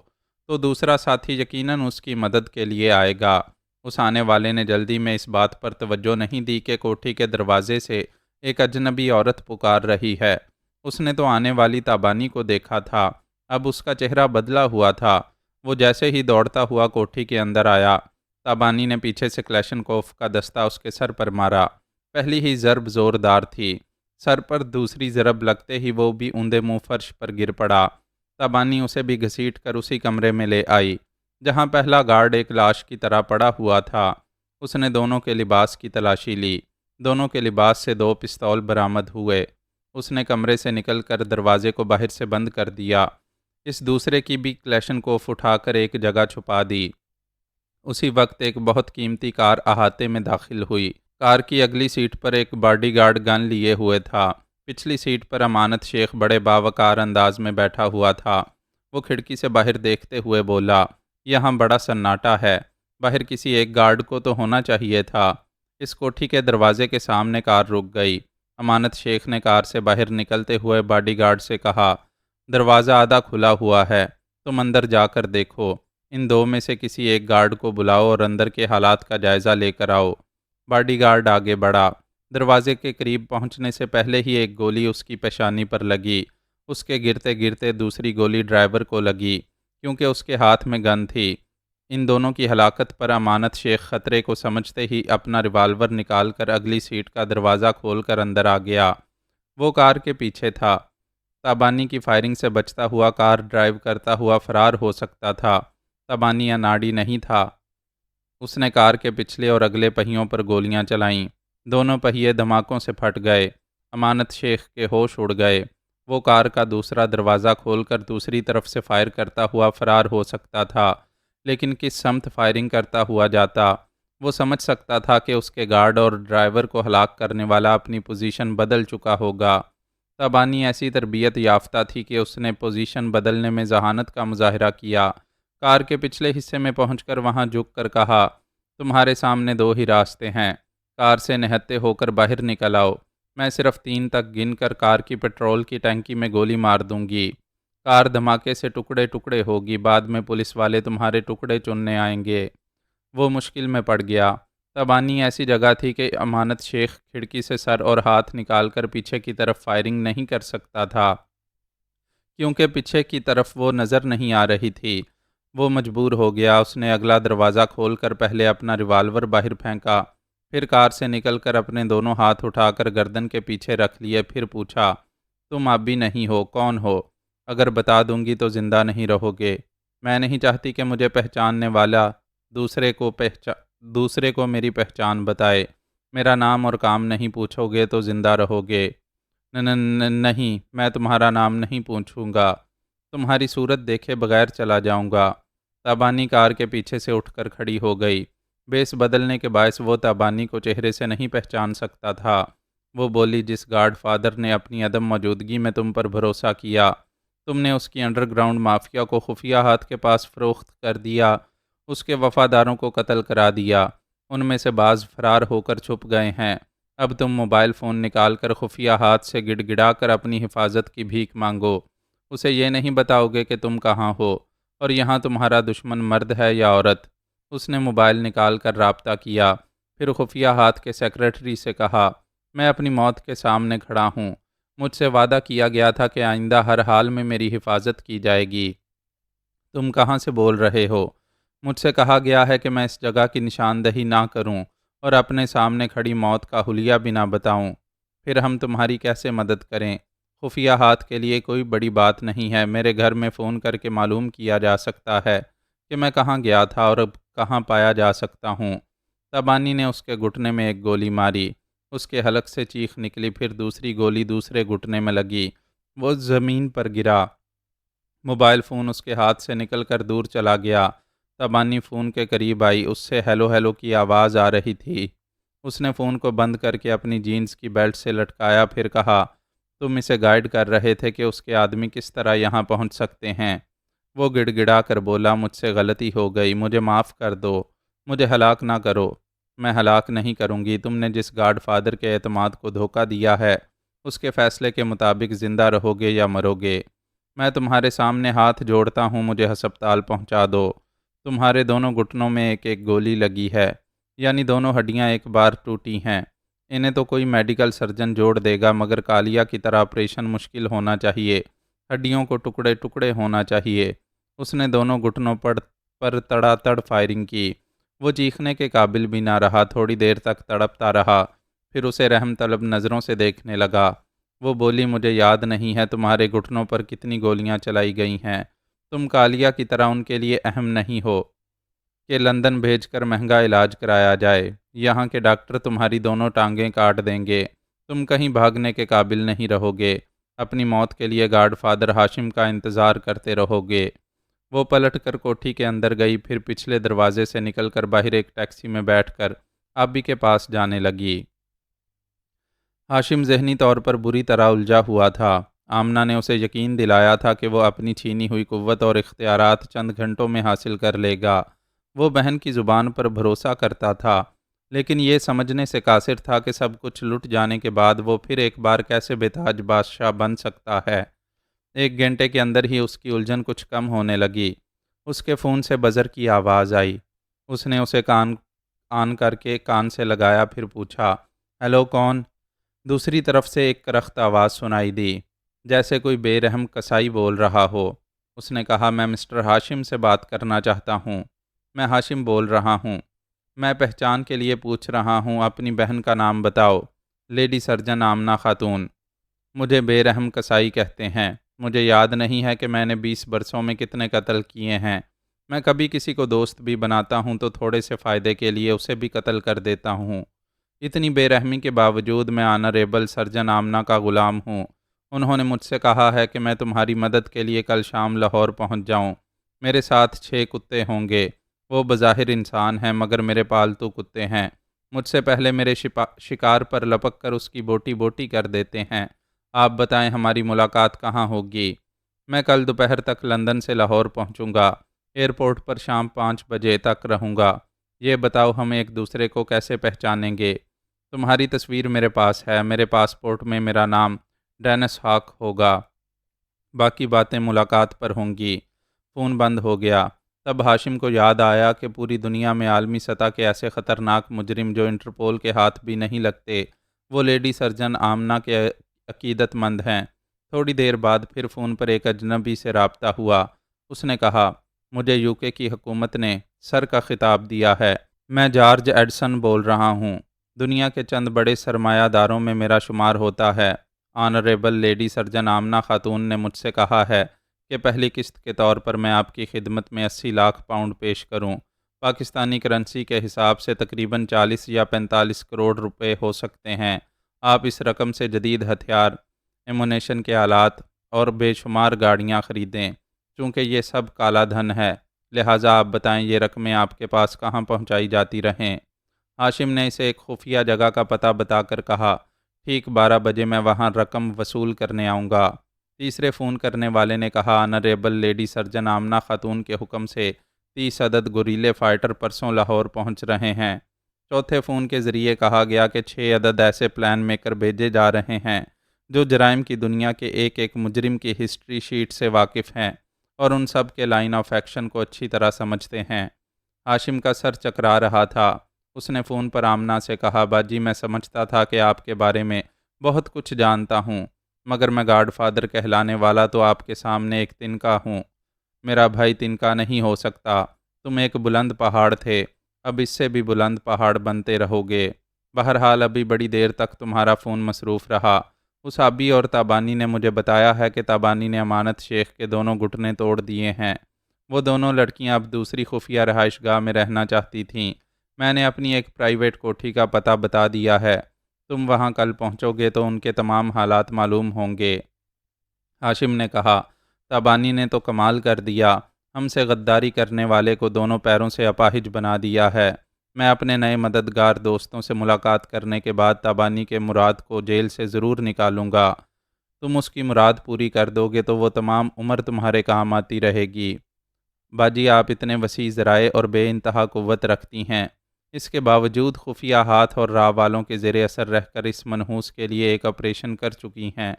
Speaker 1: تو دوسرا ساتھی یقیناً اس کی مدد کے لیے آئے گا۔ اس آنے والے نے جلدی میں اس بات پر توجہ نہیں دی کہ کوٹھی کے دروازے سے ایک اجنبی عورت پکار رہی ہے۔ اس نے تو آنے والی تابانی کو دیکھا تھا، اب اس کا چہرہ بدلا ہوا تھا۔ وہ جیسے ہی دوڑتا ہوا کوٹھی کے اندر آیا، تابانی نے پیچھے سے کلیشن کوف کا دستہ اس کے سر پر مارا۔ پہلی ہی ضرب زوردار تھی۔ سر پر دوسری ضرب لگتے ہی وہ بھی اوندے منہ فرش پر گر پڑا۔ تابانی اسے بھی گھسیٹ کر اسی کمرے میں لے آئی جہاں پہلا گارڈ ایک لاش کی طرح پڑا ہوا تھا۔ اس نے دونوں کے لباس کی تلاشی لی۔ دونوں کے لباس سے 2 پستول برآمد ہوئے۔ اس نے کمرے سے نکل کر دروازے کو باہر سے بند کر دیا۔ اس دوسرے کی بھی کلیشن کوف اٹھا کر ایک جگہ چھپا دی۔ اسی وقت ایک بہت قیمتی کار احاطے میں داخل ہوئی۔ کار کی اگلی سیٹ پر ایک باڈی گارڈ گن لیے ہوئے تھا۔ پچھلی سیٹ پر امانت شیخ بڑے باوقار انداز میں بیٹھا ہوا تھا۔ وہ کھڑکی سے باہر دیکھتے ہوئے بولا، یہاں بڑا سناٹا ہے، باہر کسی ایک گارڈ کو تو ہونا چاہیے تھا۔ اس کوٹھی کے دروازے کے سامنے کار رک گئی۔ امانت شیخ نے کار سے باہر نکلتے ہوئے باڈی گارڈ سے کہا، دروازہ آدھا کھلا ہوا ہے، تم اندر جا کر دیکھو، ان 2 میں سے کسی ایک گارڈ کو بلاؤ اور اندر کے حالات کا جائزہ لے کر آؤ۔ باڈی گارڈ آگے بڑھا۔ دروازے کے قریب پہنچنے سے پہلے ہی ایک گولی اس کی پیشانی پر لگی۔ اس کے گرتے گرتے دوسری گولی ڈرائیور کو لگی کیونکہ اس کے ہاتھ میں گن تھی۔ ان دونوں کی ہلاکت پر امانت شیخ خطرے کو سمجھتے ہی اپنا ریوالور نکال کر اگلی سیٹ کا دروازہ کھول کر اندر آ گیا۔ وہ کار کے پیچھے تھا۔ تابانی کی فائرنگ سے بچتا ہوا کار ڈرائیو کرتا ہوا فرار ہو سکتا تھا۔ تابانی اناڑی نہیں تھا۔ اس نے کار کے پچھلے اور اگلے پہیوں پر گولیاں چلائیں۔ دونوں پہیے دھماکوں سے پھٹ گئے۔ امانت شیخ کے ہوش اڑ گئے۔ وہ کار کا دوسرا دروازہ کھول کر دوسری طرف سے فائر کرتا ہوا فرار ہو سکتا تھا، لیکن کس سمت فائرنگ کرتا ہوا جاتا؟ وہ سمجھ سکتا تھا کہ اس کے گارڈ اور ڈرائیور کو ہلاک کرنے والا اپنی پوزیشن بدل چکا ہوگا۔ تبانی ایسی تربیت یافتہ تھی کہ اس نے پوزیشن بدلنے میں ذہانت کا مظاہرہ کیا۔ کار کے پچھلے حصے میں پہنچ کر وہاں جھک کر کہا، تمہارے سامنے دو ہی راستے ہیں، کار سے نہتے ہو کر باہر نکل آؤ، میں صرف 3 تک گن کر کار کی پیٹرول کی ٹینکی میں گولی مار دوں گی، کار دھماکے سے ٹکڑے ٹکڑے ہوگی، بعد میں پولیس والے تمہارے ٹکڑے چننے آئیں گے۔ وہ مشکل میں پڑ گیا۔ تبانی ایسی جگہ تھی کہ امانت شیخ کھڑکی سے سر اور ہاتھ نکال کر پیچھے کی طرف فائرنگ نہیں کر سکتا تھا، کیونکہ پیچھے کی طرف وہ نظر نہیں آ رہی تھی۔ وہ مجبور ہو گیا۔ اس نے اگلا دروازہ کھول کر پہلے اپنا ریوالور باہر پھینکا، پھر کار سے نکل کر اپنے دونوں ہاتھ اٹھا کر گردن کے پیچھے رکھ لیے، پھر پوچھا، تم اب بھی نہیں ہو، کون ہو؟ اگر بتا دوں گی تو زندہ نہیں رہو گے۔ میں نہیں چاہتی کہ مجھے پہچاننے والا دوسرے کو میری پہچان بتائے۔ میرا نام اور کام نہیں پوچھو گے تو زندہ رہو گے۔ نہیں، میں تمہارا نام نہیں پوچھوں گا، تمہاری صورت دیکھے بغیر چلا جاؤں گا۔ تابانی کار کے پیچھے سے اٹھ کر کھڑی ہو گئی۔ بیس بدلنے کے باعث وہ تابانی کو چہرے سے نہیں پہچان سکتا تھا۔ وہ بولی، جس گاڈ فادر نے اپنی عدم موجودگی میں تم پر بھروسہ کیا، تم نے اس کی انڈر گراؤنڈ مافیا کو خفیہ ہاتھ کے پاس فروخت کر دیا، اس کے وفاداروں کو قتل کرا دیا، ان میں سے بعض فرار ہو کر چھپ گئے ہیں۔ اب تم موبائل فون نکال کر خفیہ ہاتھ سے گڑ گڑا کر اپنی حفاظت کی بھیک مانگو۔ اسے یہ نہیں بتاؤ گے کہ تم کہاں ہو اور یہاں تمہارا دشمن مرد ہے یا عورت۔ اس نے موبائل نکال کر رابطہ کیا، پھر خفیہ ہاتھ کے سیکرٹری سے کہا، میں اپنی موت کے سامنے کھڑا ہوں، مجھ سے وعدہ کیا گیا تھا کہ آئندہ ہر حال میں میری حفاظت کی جائے گی۔ تم کہاں سے بول رہے ہو؟ مجھ سے کہا گیا ہے کہ میں اس جگہ کی نشاندہی نہ کروں اور اپنے سامنے کھڑی موت کا حلیہ بھی نہ بتاؤں۔ پھر ہم تمہاری کیسے مدد کریں؟ خفیہ ہاتھ کے لیے کوئی بڑی بات نہیں ہے، میرے گھر میں فون کر کے معلوم کیا جا سکتا ہے کہ میں کہاں گیا تھا اور اب کہاں پایا جا سکتا ہوں۔ تبانی نے اس کے گھٹنے میں ایک گولی ماری، اس کے حلق سے چیخ نکلی، پھر دوسری گولی دوسرے گھٹنے میں لگی، وہ زمین پر گرا۔ موبائل فون اس کے ہاتھ سے نکل کر دور چلا گیا۔ تبانی فون کے قریب آئی، اس سے ہیلو ہیلو کی آواز آ رہی تھی۔ اس نے فون کو بند کر کے اپنی جینز کی بیلٹ سے لٹکایا، پھر کہا، تم اسے گائیڈ کر رہے تھے کہ اس کے آدمی کس طرح یہاں پہنچ سکتے ہیں۔ وہ گڑ گڑا کر بولا، مجھ سے غلطی ہو گئی، مجھے معاف کر دو، مجھے ہلاک نہ کرو۔ میں ہلاک نہیں کروں گی، تم نے جس گاڈ فادر کے اعتماد کو دھوکہ دیا ہے، اس کے فیصلے کے مطابق زندہ رہو گے یا مرو گے۔ میں تمہارے سامنے ہاتھ جوڑتا ہوں، مجھے ہسپتال پہنچا دو۔ تمہارے دونوں گھٹنوں میں ایک ایک گولی لگی ہے، یعنی دونوں ہڈیاں ایک بار ٹوٹی ہیں۔ انہیں تو کوئی میڈیکل سرجن جوڑ دے گا، مگر کالیا کی طرح آپریشن مشکل ہونا چاہیے، ہڈیوں کو ٹکڑے ٹکڑے ہونا چاہیے۔ اس نے دونوں گھٹنوں پر تڑا تڑ فائرنگ کی۔ وہ چیخنے کے قابل بھی نہ رہا، تھوڑی دیر تک تڑپتا رہا، پھر اسے رحم طلب نظروں سے دیکھنے لگا۔ وہ بولی، مجھے یاد نہیں ہے تمہارے گھٹنوں پر کتنی گولیاں چلائی گئی ہیں، تم کالیا کی طرح ان کے لیے اہم نہیں ہو کہ لندن بھیج کر مہنگا علاج کرایا جائے۔ یہاں کے ڈاکٹر تمہاری دونوں ٹانگیں کاٹ دیں گے، تم کہیں بھاگنے کے قابل نہیں رہو گے، اپنی موت کے لیے گاڈ فادر ہاشم کا انتظار کرتے رہو گے۔ وہ پلٹ کر کوٹھی کے اندر گئی، پھر پچھلے دروازے سے نکل کر باہر ایک ٹیکسی میں بیٹھ کر آبی کے پاس جانے لگی۔ ہاشم ذہنی طور پر بری طرح الجھا ہوا تھا۔ آمنہ نے اسے یقین دلایا تھا کہ وہ اپنی چھینی ہوئی قوت اور اختیارات چند گھنٹوں میں حاصل کر لے گا۔ وہ بہن کی زبان پر بھروسہ کرتا تھا، لیکن یہ سمجھنے سے قاصر تھا کہ سب کچھ لٹ جانے کے بعد وہ پھر ایک بار کیسے بے تاج بادشاہ بن سکتا ہے۔ 1 گھنٹے کے اندر ہی اس کی الجھن کچھ کم ہونے لگی۔ اس کے فون سے بزر کی آواز آئی۔ اس نے اسے کان آن کر کے کان سے لگایا، پھر پوچھا، ہیلو، کون؟ دوسری طرف سے ایک کرخت آواز سنائی دی، جیسے کوئی بے رحم کسائی بول رہا ہو۔ اس نے کہا، میں مسٹر ہاشم سے بات کرنا چاہتا ہوں۔ میں ہاشم بول رہا ہوں۔ میں پہچان کے لیے پوچھ رہا ہوں، اپنی بہن کا نام بتاؤ۔ لیڈی سرجن آمنہ خاتون۔ مجھے بے رحم کسائی کہتے ہیں۔ مجھے یاد نہیں ہے کہ میں نے 20 برسوں میں کتنے قتل کیے ہیں۔ میں کبھی کسی کو دوست بھی بناتا ہوں تو تھوڑے سے فائدے کے لیے اسے بھی قتل کر دیتا ہوں۔ اتنی بے رحمی کے باوجود میں آنریبل سرجن آمنہ کا غلام ہوں، انہوں نے مجھ سے کہا ہے کہ میں تمہاری مدد کے لیے کل شام لاہور پہنچ جاؤں۔ میرے ساتھ 6 کتے ہوں گے۔ وہ بظاہر انسان ہیں مگر میرے پالتو کتے ہیں۔ مجھ سے پہلے میرے شکار پر لپک کر اس کی بوٹی بوٹی کر دیتے ہیں۔ آپ بتائیں ہماری ملاقات کہاں ہوگی؟ میں کل دوپہر تک لندن سے لاہور پہنچوں گا۔ ایئرپورٹ پر شام 5 بجے تک رہوں گا۔ یہ بتاؤ ہم ایک دوسرے کو کیسے پہچانیں گے؟ تمہاری تصویر میرے پاس ہے۔ میرے پاسپورٹ میں میرا نام ڈینس ہاک ہوگا۔ باقی باتیں ملاقات پر ہوں گی۔ فون بند ہو گیا۔ تب ہاشم کو یاد آیا کہ پوری دنیا میں عالمی سطح کے ایسے خطرناک مجرم جو انٹرپول کے ہاتھ بھی نہیں لگتے وہ لیڈی سرجن آمنہ کے عقیدت مند ہیں۔ تھوڑی دیر بعد پھر فون پر ایک اجنبی سے رابطہ ہوا۔ اس نے کہا، مجھے یوکے کی حکومت نے سر کا خطاب دیا ہے۔ میں جارج ایڈسن بول رہا ہوں۔ دنیا کے چند بڑے سرمایہ داروں میں میرا شمار ہوتا ہے۔ آنریبل لیڈی سرجن آمنہ خاتون نے مجھ سے کہا ہے کہ پہلی قسط کے طور پر میں آپ کی خدمت میں 80 لاکھ پاؤنڈ پیش کروں۔ پاکستانی کرنسی کے حساب سے تقریباً 40 یا 45 کروڑ روپے ہو سکتے ہیں۔ آپ اس رقم سے جدید ہتھیار، ایمونیشن کے آلات اور بے شمار گاڑیاں خریدیں۔ چونکہ یہ سب کالا دھن ہے، لہٰذا آپ بتائیں یہ رقمیں آپ کے پاس کہاں پہنچائی جاتی رہیں؟ ہاشم نے اسے ایک خفیہ جگہ کا پتہ بتا کر کہا، ٹھیک 12 بجے میں وہاں رقم وصول کرنے آؤں گا۔ تیسرے فون کرنے والے نے کہا، آنریبل لیڈی سرجن آمنہ خاتون کے حکم سے 30 عدد گوریلے فائٹر پرسوں لاہور پہنچ رہے ہیں۔ چوتھے فون کے ذریعے کہا گیا کہ 6 عدد ایسے پلان میکر بھیجے جا رہے ہیں جو جرائم کی دنیا کے ایک ایک مجرم کی ہسٹری شیٹ سے واقف ہیں اور ان سب کے لائن آف ایکشن کو اچھی طرح سمجھتے ہیں۔ ہاشم کا سر چکرا رہا تھا۔ اس نے فون پر آمنہ سے کہا، باجی میں سمجھتا تھا کہ آپ کے بارے میں بہت کچھ جانتا ہوں، مگر میں گاڈ فادر کہلانے والا تو آپ کے سامنے ایک تنکا ہوں۔ میرا بھائی تنکا نہیں ہو سکتا۔ تم ایک بلند پہاڑ تھے، اب اس سے بھی بلند پہاڑ بنتے رہو گے۔ بہرحال ابھی بڑی دیر تک تمہارا فون مصروف رہا۔ اس آبی اور تابانی نے مجھے بتایا ہے کہ تابانی نے امانت شیخ کے دونوں گھٹنے توڑ دیے ہیں۔ وہ دونوں لڑکیاں اب دوسری خفیہ رہائش گاہ میں رہنا چاہتی تھیں۔ میں نے اپنی ایک پرائیویٹ کوٹھی کا پتہ بتا دیا ہے۔ تم وہاں کل پہنچو گے تو ان کے تمام حالات معلوم ہوں گے۔ ہاشم نے کہا، تابانی نے تو کمال کر دیا۔ ہم سے غداری کرنے والے کو دونوں پیروں سے اپاہج بنا دیا ہے۔ میں اپنے نئے مددگار دوستوں سے ملاقات کرنے کے بعد تابانی کے مراد کو جیل سے ضرور نکالوں گا۔ تم اس کی مراد پوری کر دو گے تو وہ تمام عمر تمہارے کام آتی رہے گی۔ باجی آپ اتنے وسیع ذرائع اور بے انتہا قوت رکھتی ہیں، اس کے باوجود خفیہ ہاتھ اور راہ والوں کے زیر اثر رہ کر اس منحوس کے لیے ایک آپریشن کر چکی ہیں۔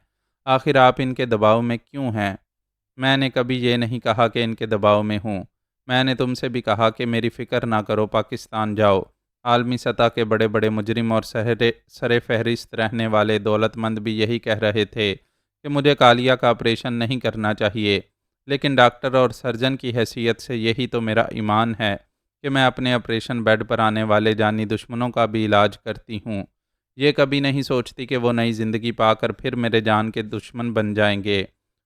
Speaker 1: آخر آپ ان کے دباؤ میں کیوں ہیں؟ میں نے کبھی یہ نہیں کہا کہ ان کے دباؤ میں ہوں۔ میں نے تم سے بھی کہا کہ میری فکر نہ کرو، پاکستان جاؤ۔ عالمی سطح کے بڑے بڑے مجرم اور سر فہرست رہنے والے دولت مند بھی یہی کہہ رہے تھے کہ مجھے کالیہ کا آپریشن نہیں کرنا چاہیے، لیکن ڈاکٹر اور سرجن کی حیثیت سے یہی تو میرا ایمان ہے کہ میں اپنے آپریشن بیڈ پر آنے والے جانی دشمنوں کا بھی علاج کرتی ہوں۔ یہ کبھی نہیں سوچتی کہ وہ نئی زندگی پا کر پھر میرے جان کے دشمن بن جائیں گے،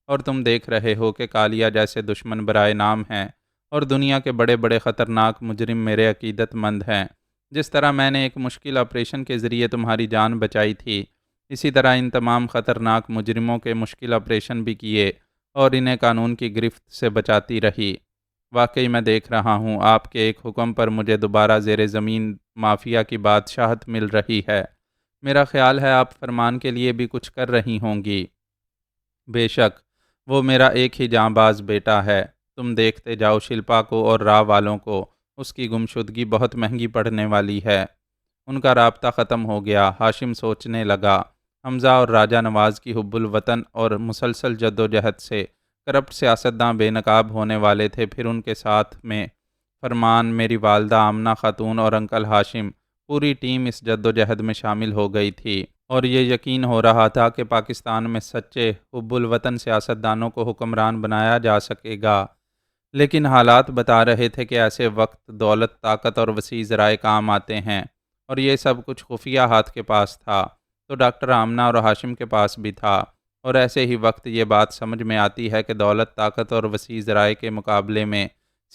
Speaker 1: اور تم دیکھ رہے ہو کہ کالیہ جیسے دشمن برائے نام ہیں اور دنیا کے بڑے بڑے خطرناک مجرم میرے عقیدت مند ہیں۔ جس طرح میں نے ایک مشکل آپریشن کے ذریعے تمہاری جان بچائی تھی، اسی طرح ان تمام خطرناک مجرموں کے مشکل آپریشن بھی کیے اور انہیں قانون کی گرفت سے بچاتی رہی۔ واقعی میں دیکھ رہا ہوں آپ کے ایک حکم پر مجھے دوبارہ زیر زمین مافیا کی بادشاہت مل رہی ہے۔ میرا خیال ہے آپ فرمان کے لیے بھی کچھ کر رہی ہوں گی۔ بے شک، وہ میرا ایک ہی جاں باز بیٹا ہے۔ تم دیکھتے جاؤ شلپا کو اور راہ والوں کو، اس کی گمشدگی بہت مہنگی پڑنے والی ہے۔ ان کا رابطہ ختم ہو گیا۔ ہاشم سوچنے لگا، حمزہ اور راجہ نواز کی حب الوطن اور مسلسل جد و جہد سے کرپٹ سیاستداں بے نقاب ہونے والے تھے، پھر ان کے ساتھ میں فرمان، میری والدہ آمنہ خاتون اور انکل ہاشم، پوری ٹیم اس جد و جہد میں شامل ہو گئی تھی، اور یہ یقین ہو رہا تھا کہ پاکستان میں سچے حب الوطن سیاستدانوں کو حکمران بنایا جا سکے گا۔ لیکن حالات بتا رہے تھے کہ ایسے وقت دولت، طاقت اور وسیع ذرائع کام آتے ہیں، اور یہ سب کچھ خفیہ ہاتھ کے پاس تھا تو ڈاکٹر آمنہ اور ہاشم کے پاس بھی تھا، اور ایسے ہی وقت یہ بات سمجھ میں آتی ہے کہ دولت، طاقت اور وسیع ذرائع کے مقابلے میں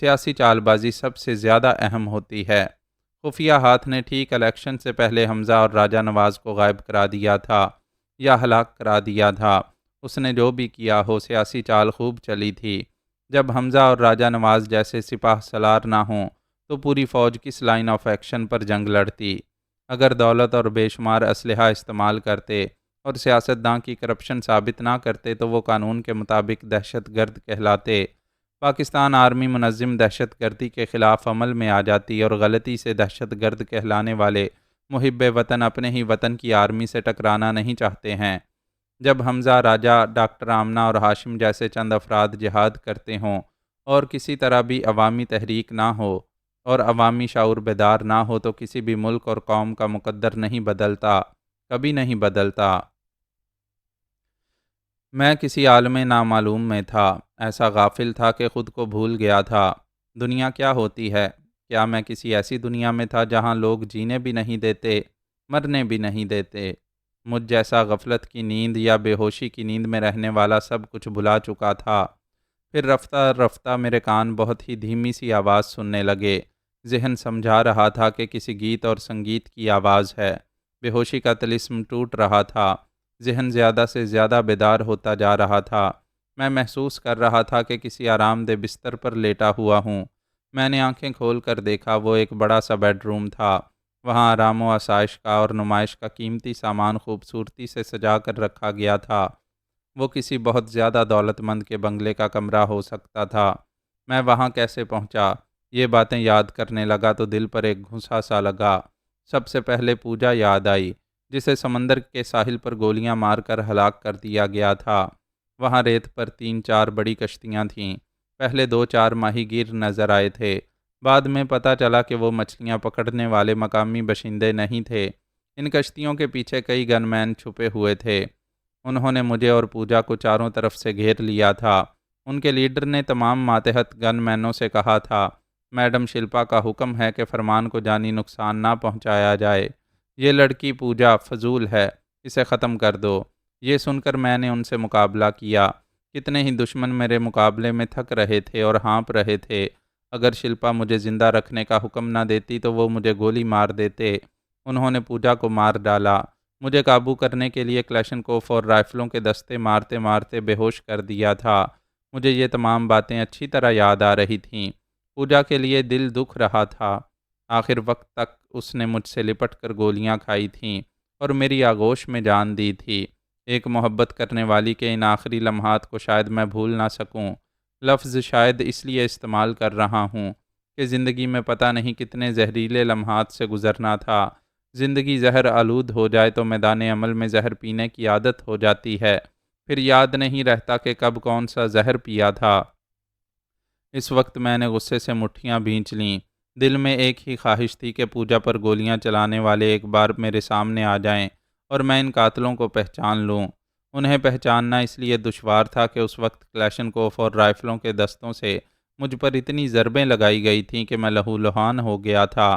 Speaker 1: سیاسی چال بازی سب سے زیادہ اہم ہوتی ہے۔ خفیہ ہاتھ نے ٹھیک الیکشن سے پہلے حمزہ اور راجہ نواز کو غائب کرا دیا تھا یا ہلاک کرا دیا تھا۔ اس نے جو بھی کیا ہو سیاسی چال خوب چلی تھی۔ جب حمزہ اور راجہ نواز جیسے سپاہ سالار نہ ہوں تو پوری فوج کس لائن آف ایکشن پر جنگ لڑتی؟ اگر دولت اور بے شمار اسلحہ استعمال کرتے اور سیاستداں کی کرپشن ثابت نہ کرتے تو وہ قانون کے مطابق دہشت گرد کہلاتے۔ پاکستان آرمی منظم دہشت گردی کے خلاف عمل میں آ جاتی اور غلطی سے دہشت گرد کہلانے والے محب وطن اپنے ہی وطن کی آرمی سے ٹکرانا نہیں چاہتے ہیں۔ جب حمزہ، راجہ، ڈاکٹر آمنہ اور ہاشم جیسے چند افراد جہاد کرتے ہوں اور کسی طرح بھی عوامی تحریک نہ ہو اور عوامی شعور بیدار نہ ہو تو کسی بھی ملک اور قوم کا مقدر نہیں بدلتا، کبھی نہیں بدلتا۔ میں کسی عالم نامعلوم میں تھا، ایسا غافل تھا کہ خود کو بھول گیا تھا۔ دنیا کیا ہوتی ہے؟ کیا میں کسی ایسی دنیا میں تھا جہاں لوگ جینے بھی نہیں دیتے، مرنے بھی نہیں دیتے؟ مجھ جیسا غفلت کی نیند یا بے ہوشی کی نیند میں رہنے والا سب کچھ بھلا چکا تھا۔ پھر رفتہ رفتہ میرے کان بہت ہی دھیمی سی آواز سننے لگے۔ ذہن سمجھا رہا تھا کہ کسی گیت اور سنگیت کی آواز ہے۔ بے ہوشی کا طلسم ٹوٹ رہا تھا۔ ذہن زیادہ سے زیادہ بیدار ہوتا جا رہا تھا۔ میں محسوس کر رہا تھا کہ کسی آرام دہ بستر پر لیٹا ہوا ہوں۔ میں نے آنکھیں کھول کر دیکھا، وہ ایک بڑا سا بیڈ روم تھا۔ وہاں آرام و آسائش کا اور نمائش کا قیمتی سامان خوبصورتی سے سجا کر رکھا گیا تھا۔ وہ کسی بہت زیادہ دولت مند کے بنگلے کا کمرہ ہو سکتا تھا۔ میں وہاں کیسے پہنچا؟ یہ باتیں یاد کرنے لگا تو دل پر ایک گھسا سا لگا۔ سب سے پہلے پوجا یاد آئی، جسے سمندر کے ساحل پر گولیاں مار کر ہلاک کر دیا گیا تھا۔ وہاں ریت پر 3-4 بڑی کشتیاں تھیں۔ پہلے 2-4 ماہی گیر نظر آئے تھے۔ بعد میں پتہ چلا کہ وہ مچھلیاں پکڑنے والے مقامی باشندے نہیں تھے۔ ان کشتیوں کے پیچھے کئی گن مین چھپے ہوئے تھے۔ انہوں نے مجھے اور پوجا کو چاروں طرف سے گھیر لیا تھا۔ ان کے لیڈر نے تمام ماتحت گن مینوں سے کہا تھا، میڈم شلپا کا حکم ہے کہ فرمان کو جانی نقصان نہ پہنچایا جائے۔ یہ لڑکی پوجا فضول ہے، اسے ختم کر دو۔ یہ سن کر میں نے ان سے مقابلہ کیا۔ کتنے ہی دشمن میرے مقابلے میں تھک رہے تھے اور ہانپ رہے تھے۔ اگر شلپا مجھے زندہ رکھنے کا حکم نہ دیتی تو وہ مجھے گولی مار دیتے۔ انہوں نے پوجا کو مار ڈالا۔ مجھے قابو کرنے کے لیے کلیشنکوف اور رائفلوں کے دستے مارتے مارتے بے ہوش کر دیا تھا۔ مجھے یہ تمام باتیں اچھی طرح یاد آ رہی تھیں۔ پوجا کے لیے دل دکھ رہا تھا۔ آخر وقت تک اس نے مجھ سے لپٹ کر گولیاں کھائی تھیں اور میری آغوش میں جان دی تھی۔ ایک محبت کرنے والی کے ان آخری لمحات کو شاید میں بھول نہ سکوں۔ لفظ شاید اس لیے استعمال کر رہا ہوں کہ زندگی میں پتہ نہیں کتنے زہریلے لمحات سے گزرنا تھا۔ زندگی زہر آلود ہو جائے تو میدان عمل میں زہر پینے کی عادت ہو جاتی ہے، پھر یاد نہیں رہتا کہ کب کون سا زہر پیا تھا۔ اس وقت میں نے غصے سے مٹھیاں بھینچ لیں۔ دل میں ایک ہی خواہش تھی کہ پوجا پر گولیاں چلانے والے ایک بار میرے سامنے آ جائیں اور میں ان قاتلوں کو پہچان لوں۔ انہیں پہچاننا اس لیے دشوار تھا کہ اس وقت کلیشنکوف اور رائفلوں کے دستوں سے مجھ پر اتنی ضربیں لگائی گئی تھیں کہ میں لہو لہان ہو گیا تھا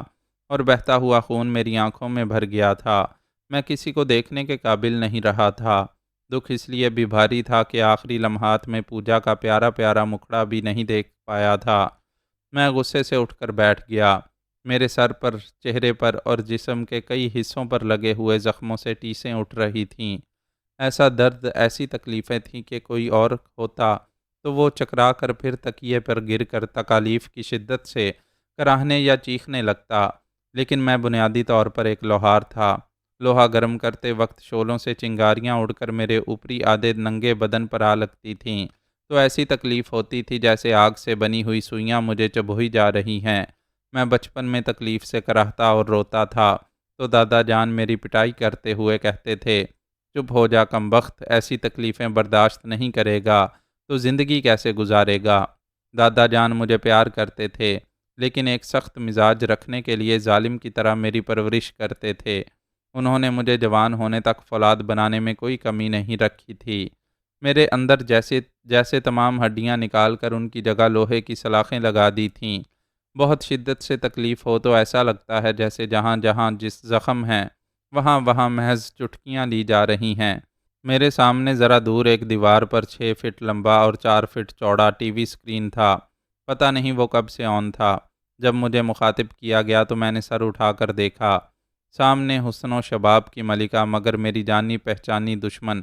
Speaker 1: اور بہتا ہوا خون میری آنکھوں میں بھر گیا تھا۔ میں کسی کو دیکھنے کے قابل نہیں رہا تھا۔ دکھ اس لیے بھی بھاری تھا کہ آخری لمحات میں پوجا کا پیارا پیارا مکھڑا بھی نہیں دیکھ پایا تھا۔ میں غصے سے اٹھ کر بیٹھ گیا۔ میرے سر پر، چہرے پر اور جسم کے کئی حصوں پر لگے ہوئے زخموں سے ٹیسیں اٹھ رہی تھیں۔ ایسا درد، ایسی تکلیفیں تھیں کہ کوئی اور ہوتا تو وہ چکرا کر پھر تکیے پر گر کر تکالیف کی شدت سے کراہنے یا چیخنے لگتا، لیکن میں بنیادی طور پر ایک لوہار تھا۔ لوہا گرم کرتے وقت شعلوں سے چنگاریاں اڑ کر میرے اوپری آدھے ننگے بدن پر آ لگتی تھیں تو ایسی تکلیف ہوتی تھی جیسے آگ سے بنی ہوئی سوئیاں مجھے چبھوئی جا رہی ہیں۔ میں بچپن میں تکلیف سے کراہتا اور روتا تھا تو دادا جان میری پٹائی کرتے ہوئے کہتے تھے، چپ ہو جا کم بخت، ایسی تکلیفیں برداشت نہیں کرے گا تو زندگی کیسے گزارے گا۔ دادا جان مجھے پیار کرتے تھے لیکن ایک سخت مزاج رکھنے کے لیے ظالم کی طرح میری پرورش کرتے تھے۔ انہوں نے مجھے جوان ہونے تک فولاد بنانے میں کوئی کمی نہیں رکھی تھی۔ میرے اندر جیسے تمام ہڈیاں نکال کر ان کی جگہ لوہے کی سلاخیں لگا دی تھیں۔ بہت شدت سے تکلیف ہو تو ایسا لگتا ہے جیسے جہاں جہاں جس زخم ہیں وہاں وہاں محض چٹکیاں لی جا رہی ہیں۔ میرے سامنے ذرا دور ایک دیوار پر 6 فٹ لمبا اور 4 فٹ چوڑا ٹی وی اسکرین تھا۔ پتہ نہیں وہ کب سے آن تھا۔ جب مجھے مخاطب کیا گیا تو میں نے سر اٹھا کر دیکھا۔ سامنے حسن و شباب کی ملکہ مگر میری جانی پہچانی دشمن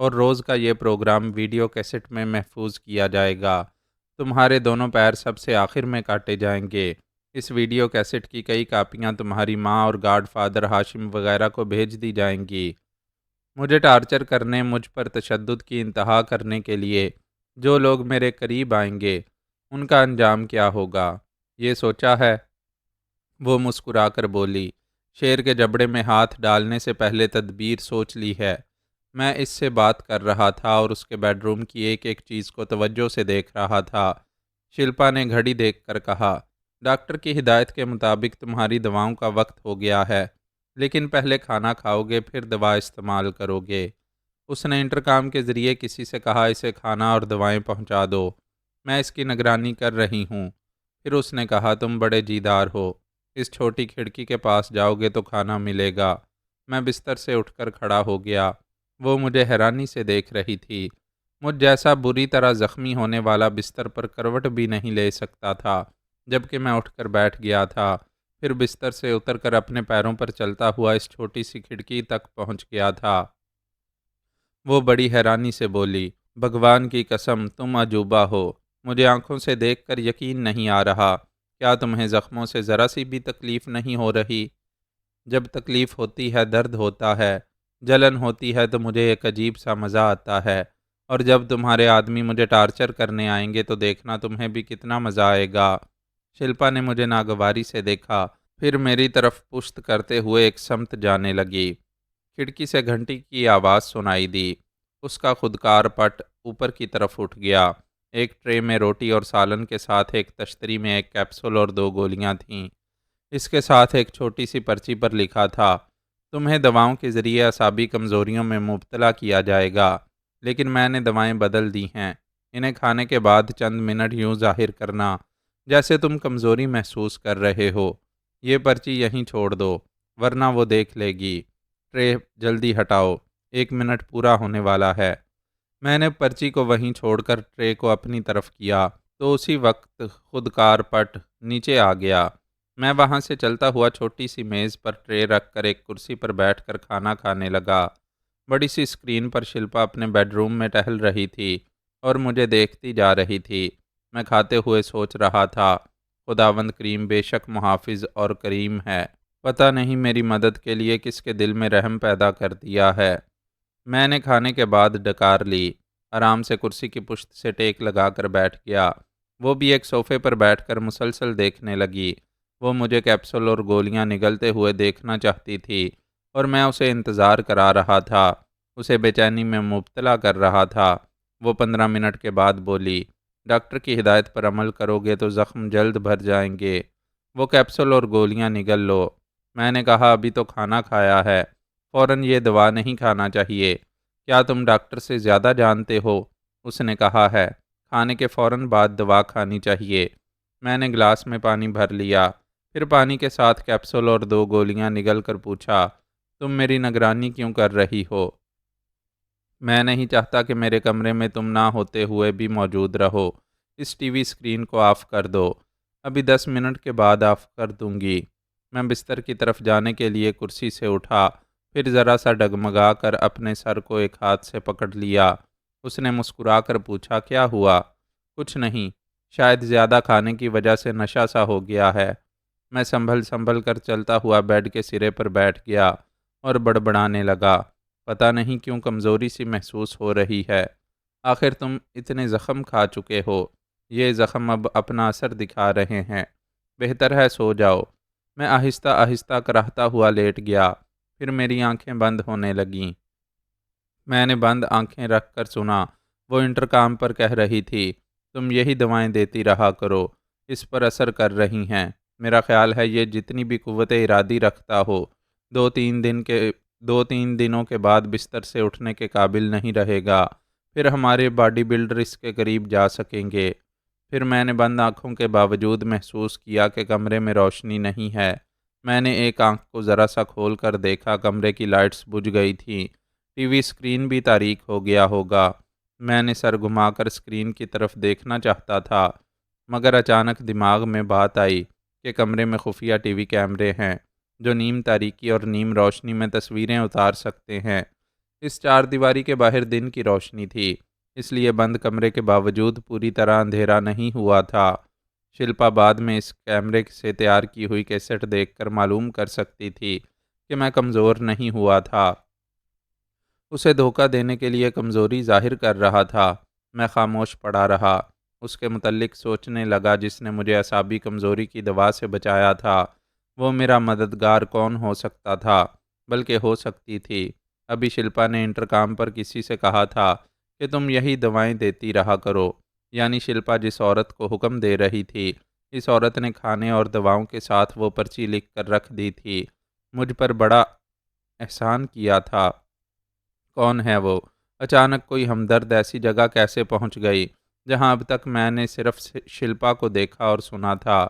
Speaker 1: اور روز کا یہ پروگرام ویڈیو کیسٹ میں محفوظ کیا جائے گا۔ تمہارے دونوں پیر سب سے آخر میں کاٹے جائیں گے۔ اس ویڈیو کیسٹ کی کئی کاپیاں تمہاری ماں اور گاڈ فادر ہاشم وغیرہ کو بھیج دی جائیں گی۔ مجھے ٹارچر کرنے، مجھ پر تشدد کی انتہا کرنے کے لیے جو لوگ میرے قریب آئیں گے، ان کا انجام کیا ہوگا، یہ سوچا ہے؟ وہ مسکرا کر بولی، شیر کے جبڑے میں ہاتھ ڈالنے سے پہلے تدبیر سوچ لی ہے۔ میں اس سے بات کر رہا تھا اور اس کے بیڈ روم کی ایک ایک چیز کو توجہ سے دیکھ رہا تھا۔ شلپا نے گھڑی دیکھ کر کہا، ڈاکٹر کی ہدایت کے مطابق تمہاری دواؤں کا وقت ہو گیا ہے، لیکن پہلے کھانا کھاؤ گے پھر دوا استعمال کرو گے۔ اس نے انٹرکام کے ذریعے کسی سے کہا، اسے کھانا اور دوائیں پہنچا دو، میں اس کی نگرانی کر رہی ہوں۔ پھر اس نے کہا، تم بڑے جیدار ہو، اس چھوٹی کھڑکی کے پاس جاؤ گے تو کھانا ملے گا۔ میں بستر سے اٹھ کر کھڑا ہو گیا۔ وہ مجھے حیرانی سے دیکھ رہی تھی۔ مجھ جیسا بری طرح زخمی ہونے والا بستر پر کروٹ بھی نہیں لے سکتا تھا، جبکہ میں اٹھ کر بیٹھ گیا تھا۔ پھر بستر سے اتر کر اپنے پیروں پر چلتا ہوا اس چھوٹی سی کھڑکی تک پہنچ گیا تھا۔ وہ بڑی حیرانی سے بولی، بھگوان کی قسم تم عجوبہ ہو، مجھے آنکھوں سے دیکھ کر یقین نہیں آ رہا۔ کیا تمہیں زخموں سے ذرا سی بھی تکلیف نہیں ہو رہی؟ جب تکلیف ہوتی ہے، درد ہوتا ہے، جلن ہوتی ہے تو مجھے ایک عجیب سا مزہ آتا ہے، اور جب تمہارے آدمی مجھے ٹارچر کرنے آئیں گے تو دیکھنا تمہیں بھی کتنا مزہ آئے گا۔ شلپا نے مجھے ناگواری سے دیکھا، پھر میری طرف پشت کرتے ہوئے ایک سمت جانے لگی۔ کھڑکی سے گھنٹی کی آواز سنائی دی۔ اس کا خودکار پٹ اوپر کی طرف اٹھ گیا۔ ایک ٹرے میں روٹی اور سالن کے ساتھ ایک تشتری میں ایک کیپسول اور 2 گولیاں تھیں۔ اس کے ساتھ ایک چھوٹی سی پرچی پر لکھا تھا، تمہیں دواؤں کے ذریعے اعصابی کمزوریوں میں مبتلا کیا جائے گا، لیکن میں نے دوائیں بدل دی ہیں۔ انہیں کھانے کے بعد چند منٹ یوں ظاہر کرنا جیسے تم کمزوری محسوس کر رہے ہو۔ یہ پرچی یہیں چھوڑ دو، ورنہ وہ دیکھ لے گی۔ ٹرے جلدی ہٹاؤ، 1 منٹ پورا ہونے والا ہے۔ میں نے پرچی کو وہیں چھوڑ کر ٹرے کو اپنی طرف کیا تو اسی وقت خودکار پٹ نیچے آ گیا۔ میں وہاں سے چلتا ہوا چھوٹی سی میز پر ٹرے رکھ کر ایک کرسی پر بیٹھ کر کھانا کھانے لگا۔ بڑی سی اسکرین پر شلپا اپنے بیڈ روم میں ٹہل رہی تھی اور مجھے دیکھتی جا رہی تھی۔ میں کھاتے ہوئے سوچ رہا تھا، خداوند کریم بے شک محافظ اور کریم ہے، پتہ نہیں میری مدد کے لیے کس کے دل میں رحم پیدا کر دیا ہے۔ میں نے کھانے کے بعد ڈکار لی، آرام سے کرسی کی پشت سے ٹیک لگا کر بیٹھ گیا۔ وہ بھی ایک صوفے پر بیٹھ کر مسلسل دیکھنے لگی۔ وہ مجھے کیپسول اور گولیاں نگلتے ہوئے دیکھنا چاہتی تھی اور میں اسے انتظار کرا رہا تھا، اسے بے چینی میں مبتلا کر رہا تھا۔ وہ 15 منٹ کے بعد بولی، ڈاکٹر کی ہدایت پر عمل کرو گے تو زخم جلد بھر جائیں گے، وہ کیپسول اور گولیاں نگل لو۔ میں نے کہا، ابھی تو کھانا کھایا ہے، فوراً یہ دوا نہیں کھانا چاہیے۔ کیا تم ڈاکٹر سے زیادہ جانتے ہو؟ اس نے کہا ہے، کھانے کے فوراً بعد دوا کھانی چاہیے۔ میں نے گلاس میں پانی بھر لیا، پھر پانی کے ساتھ کیپسول اور 2 گولیاں نگل کر پوچھا، تم میری نگرانی کیوں کر رہی ہو؟ میں نہیں چاہتا کہ میرے کمرے میں تم نہ ہوتے ہوئے بھی موجود رہو۔ اس ٹی وی اسکرین کو آف کر دو، ابھی 10 منٹ کے بعد آف کر دوں گی۔ میں بستر کی طرف جانے کے لیے کرسی سے اٹھا، پھر ذرا سا ڈگمگا کر اپنے سر کو ایک ہاتھ سے پکڑ لیا۔ اس نے مسکرا کر پوچھا، کیا ہوا؟ کچھ نہیں، شاید زیادہ کھانے کی وجہ سے نشہ سا ہو گیا ہے۔ میں سنبھل کر چلتا ہوا بیڈ کے سرے پر بیٹھ گیا اور بڑبڑانے لگا، پتہ نہیں کیوں کمزوری سی محسوس ہو رہی ہے۔ آخر تم اتنے زخم کھا چکے ہو، یہ زخم اب اپنا اثر دکھا رہے ہیں، بہتر ہے سو جاؤ۔ میں آہستہ آہستہ کراہتا ہوا لیٹ گیا، پھر میری آنکھیں بند ہونے لگیں۔ میں نے بند آنکھیں رکھ کر سنا، وہ انٹرکام پر کہہ رہی تھی، تم یہی دوائیں دیتی رہا کرو، اس پر اثر کر رہی ہیں۔ میرا خیال ہے یہ جتنی بھی قوت ارادی رکھتا ہو، 2-3 دنوں کے بعد بستر سے اٹھنے کے قابل نہیں رہے گا، پھر ہمارے باڈی بلڈر اس کے قریب جا سکیں گے۔ پھر میں نے بند آنکھوں کے باوجود محسوس کیا کہ کمرے میں روشنی نہیں ہے۔ میں نے ایک آنکھ کو ذرا سا کھول کر دیکھا، کمرے کی لائٹس بجھ گئی تھیں، ٹی وی اسکرین بھی تاریک ہو گیا ہوگا۔ میں نے سر گھما کر اسکرین کی طرف دیکھنا چاہتا تھا، مگر اچانک دماغ میں بات آئی کہ کمرے میں خفیہ ٹی وی کیمرے ہیں جو نیم تاریکی اور نیم روشنی میں تصویریں اتار سکتے ہیں۔ اس چار دیواری کے باہر دن کی روشنی تھی، اس لیے بند کمرے کے باوجود پوری طرح اندھیرا نہیں ہوا تھا۔ شلپا بعد میں اس کیمرے سے تیار کی ہوئی کیسٹ دیکھ کر معلوم کر سکتی تھی کہ میں کمزور نہیں ہوا تھا۔ اسے دھوکہ دینے کے لیے کمزوری ظاہر کر رہا تھا۔ میں خاموش پڑا رہا، اس کے متعلق سوچنے لگا جس نے مجھے اعصابی کمزوری کی دوا سے بچایا تھا۔ وہ میرا مددگار کون ہو سکتا تھا؟ بلکہ ہو سکتی تھی۔ ابھی شلپا نے انٹرکام پر کسی سے کہا تھا کہ تم یہی دوائیں دیتی رہا کرو، یعنی شلپا جس عورت کو حکم دے رہی تھی، اس عورت نے کھانے اور دواؤں کے ساتھ وہ پرچی لکھ کر رکھ دی تھی۔ مجھ پر بڑا احسان کیا تھا۔ کون ہے وہ؟ اچانک کوئی ہمدرد ایسی جگہ کیسے پہنچ گئی جہاں اب تک میں نے صرف شلپا کو دیکھا اور سنا تھا؟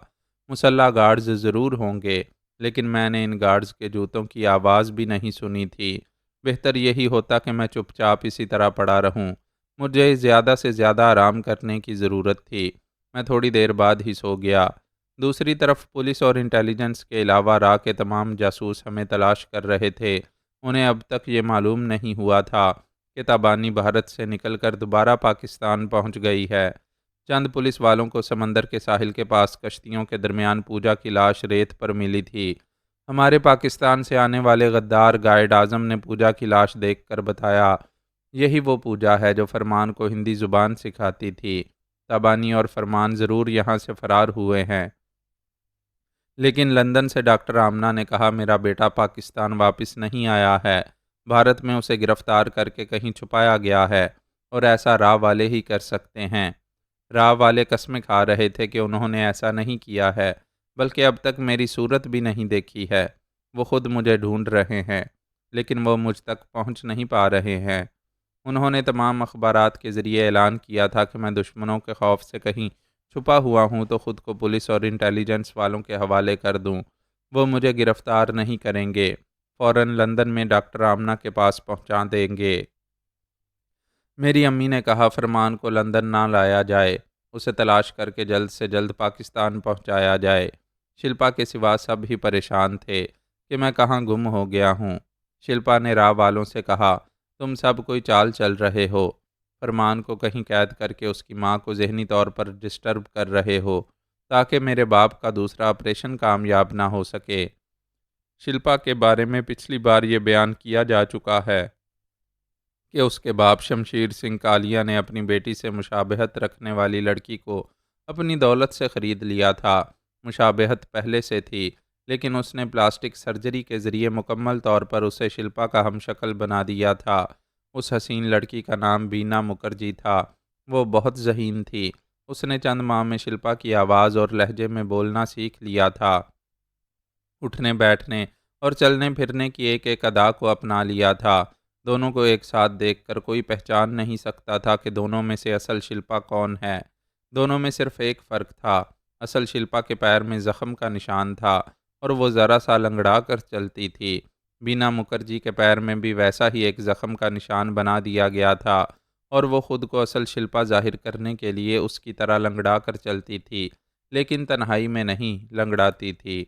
Speaker 1: مسلح گارڈز ضرور ہوں گے، لیکن میں نے ان گارڈز کے جوتوں کی آواز بھی نہیں سنی تھی۔ بہتر یہی ہوتا کہ میں چپ چاپ اسی طرح پڑا رہوں۔ مجھے زیادہ سے زیادہ آرام کرنے کی ضرورت تھی۔ میں تھوڑی دیر بعد ہی سو گیا۔ دوسری طرف پولیس اور انٹیلیجنس کے علاوہ راہ کے تمام جاسوس ہمیں تلاش کر رہے تھے۔ انہیں اب تک یہ معلوم نہیں ہوا تھا کہ تابانی بھارت سے نکل کر دوبارہ پاکستان پہنچ گئی ہے۔ چند پولیس والوں کو سمندر کے ساحل کے پاس کشتیوں کے درمیان پوجا کی لاش ریت پر ملی تھی۔ ہمارے پاکستان سے آنے والے غدار گائیڈ اعظم نے پوجا کی لاش دیکھ کر بتایا، یہی وہ پوجا ہے جو فرمان کو ہندی زبان سکھاتی تھی۔ تابانی اور فرمان ضرور یہاں سے فرار ہوئے ہیں، لیکن لندن سے ڈاکٹر آمنہ نے کہا میرا بیٹا پاکستان واپس نہیں آیا ہے۔ بھارت میں اسے گرفتار کر کے کہیں چھپایا گیا ہے، اور ایسا راہ والے ہی کر سکتے ہیں۔ راہ والے قسمیں کھا رہے تھے کہ انہوں نے ایسا نہیں کیا ہے، بلکہ اب تک میری صورت بھی نہیں دیکھی ہے۔ وہ خود مجھے ڈھونڈ رہے ہیں، لیکن وہ مجھ تک پہنچ نہیں پا رہے ہیں۔ انہوں نے تمام اخبارات کے ذریعے اعلان کیا تھا کہ میں دشمنوں کے خوف سے کہیں چھپا ہوا ہوں تو خود کو پولیس اور انٹیلیجنس والوں کے حوالے کر دوں۔ وہ مجھے گرفتار نہیں کریں گے، فوراً لندن میں ڈاکٹر آمنہ کے پاس پہنچا دیں گے۔ میری امی نے کہا فرمان کو لندن نہ لایا جائے، اسے تلاش کر کے جلد سے جلد پاکستان پہنچایا جائے۔ شلپا کے سوا سب ہی پریشان تھے کہ میں کہاں گم ہو گیا ہوں۔ شلپا نے راہ والوں سے کہا تم سب کوئی چال چل رہے ہو، فرمان کو کہیں قید کر کے اس کی ماں کو ذہنی طور پر ڈسٹرب کر رہے ہو تاکہ میرے باپ کا دوسرا آپریشن کامیاب نہ ہو سکے۔ شلپا کے بارے میں پچھلی بار یہ بیان کیا جا چکا ہے کہ اس کے باپ شمشیر سنگھ کالیا نے اپنی بیٹی سے مشابہت رکھنے والی لڑکی کو اپنی دولت سے خرید لیا تھا۔ مشابہت پہلے سے تھی، لیکن اس نے پلاسٹک سرجری کے ذریعے مکمل طور پر اسے شلپا کا ہم شکل بنا دیا تھا۔ اس حسین لڑکی کا نام بینا مکرجی تھا۔ وہ بہت ذہین تھی۔ اس نے چند ماہ میں شلپا کی آواز اور لہجے میں بولنا سیکھ لیا تھا، اٹھنے بیٹھنے اور چلنے پھرنے کی ایک ایک ادا کو اپنا لیا تھا۔ دونوں کو ایک ساتھ دیکھ کر کوئی پہچان نہیں سکتا تھا کہ دونوں میں سے اصل شلپا کون ہے۔ دونوں میں صرف ایک فرق تھا، اصل شلپا کے پیر میں زخم کا نشان تھا اور وہ ذرا سا لنگڑا کر چلتی تھی۔ بینا مکرجی کے پیر میں بھی ویسا ہی ایک زخم کا نشان بنا دیا گیا تھا، اور وہ خود کو اصل شلپا ظاہر کرنے کے لیے اس کی طرح لنگڑا کر چلتی تھی، لیکن تنہائی میں نہیں لنگڑاتی تھی۔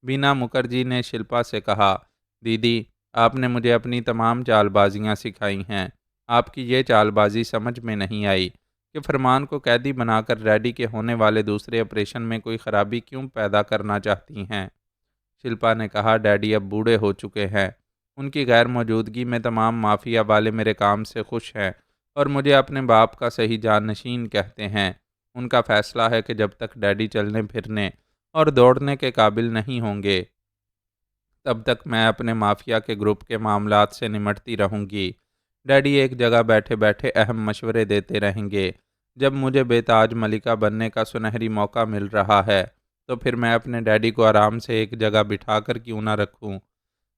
Speaker 1: بینا مکرجی نے شلپا سے کہا دیدی آپ نے مجھے اپنی تمام چال بازیاں سکھائی ہیں، آپ کی یہ چال بازی سمجھ میں نہیں آئی کہ فرمان کو قیدی بنا کر ریڈی کے ہونے والے دوسرے آپریشن میں کوئی خرابی کیوں پیدا کرنا چاہتی ہیں۔ شلپا نے کہا ڈیڈی اب بوڑھے ہو چکے ہیں، ان کی غیر موجودگی میں تمام مافیا والے میرے کام سے خوش ہیں اور مجھے اپنے باپ کا صحیح جانشین کہتے ہیں۔ ان کا فیصلہ ہے کہ جب تک ڈیڈی چلنے پھرنے اور دوڑنے کے قابل نہیں ہوں گے تب تک میں اپنے مافیا کے گروپ کے معاملات سے نمٹتی رہوں گی۔ ڈیڈی ایک جگہ بیٹھے بیٹھے اہم مشورے دیتے رہیں گے۔ جب مجھے بے تاج ملکہ بننے کا سنہری موقع مل رہا ہے تو پھر میں اپنے ڈیڈی کو آرام سے ایک جگہ بٹھا کر کیوں نہ رکھوں۔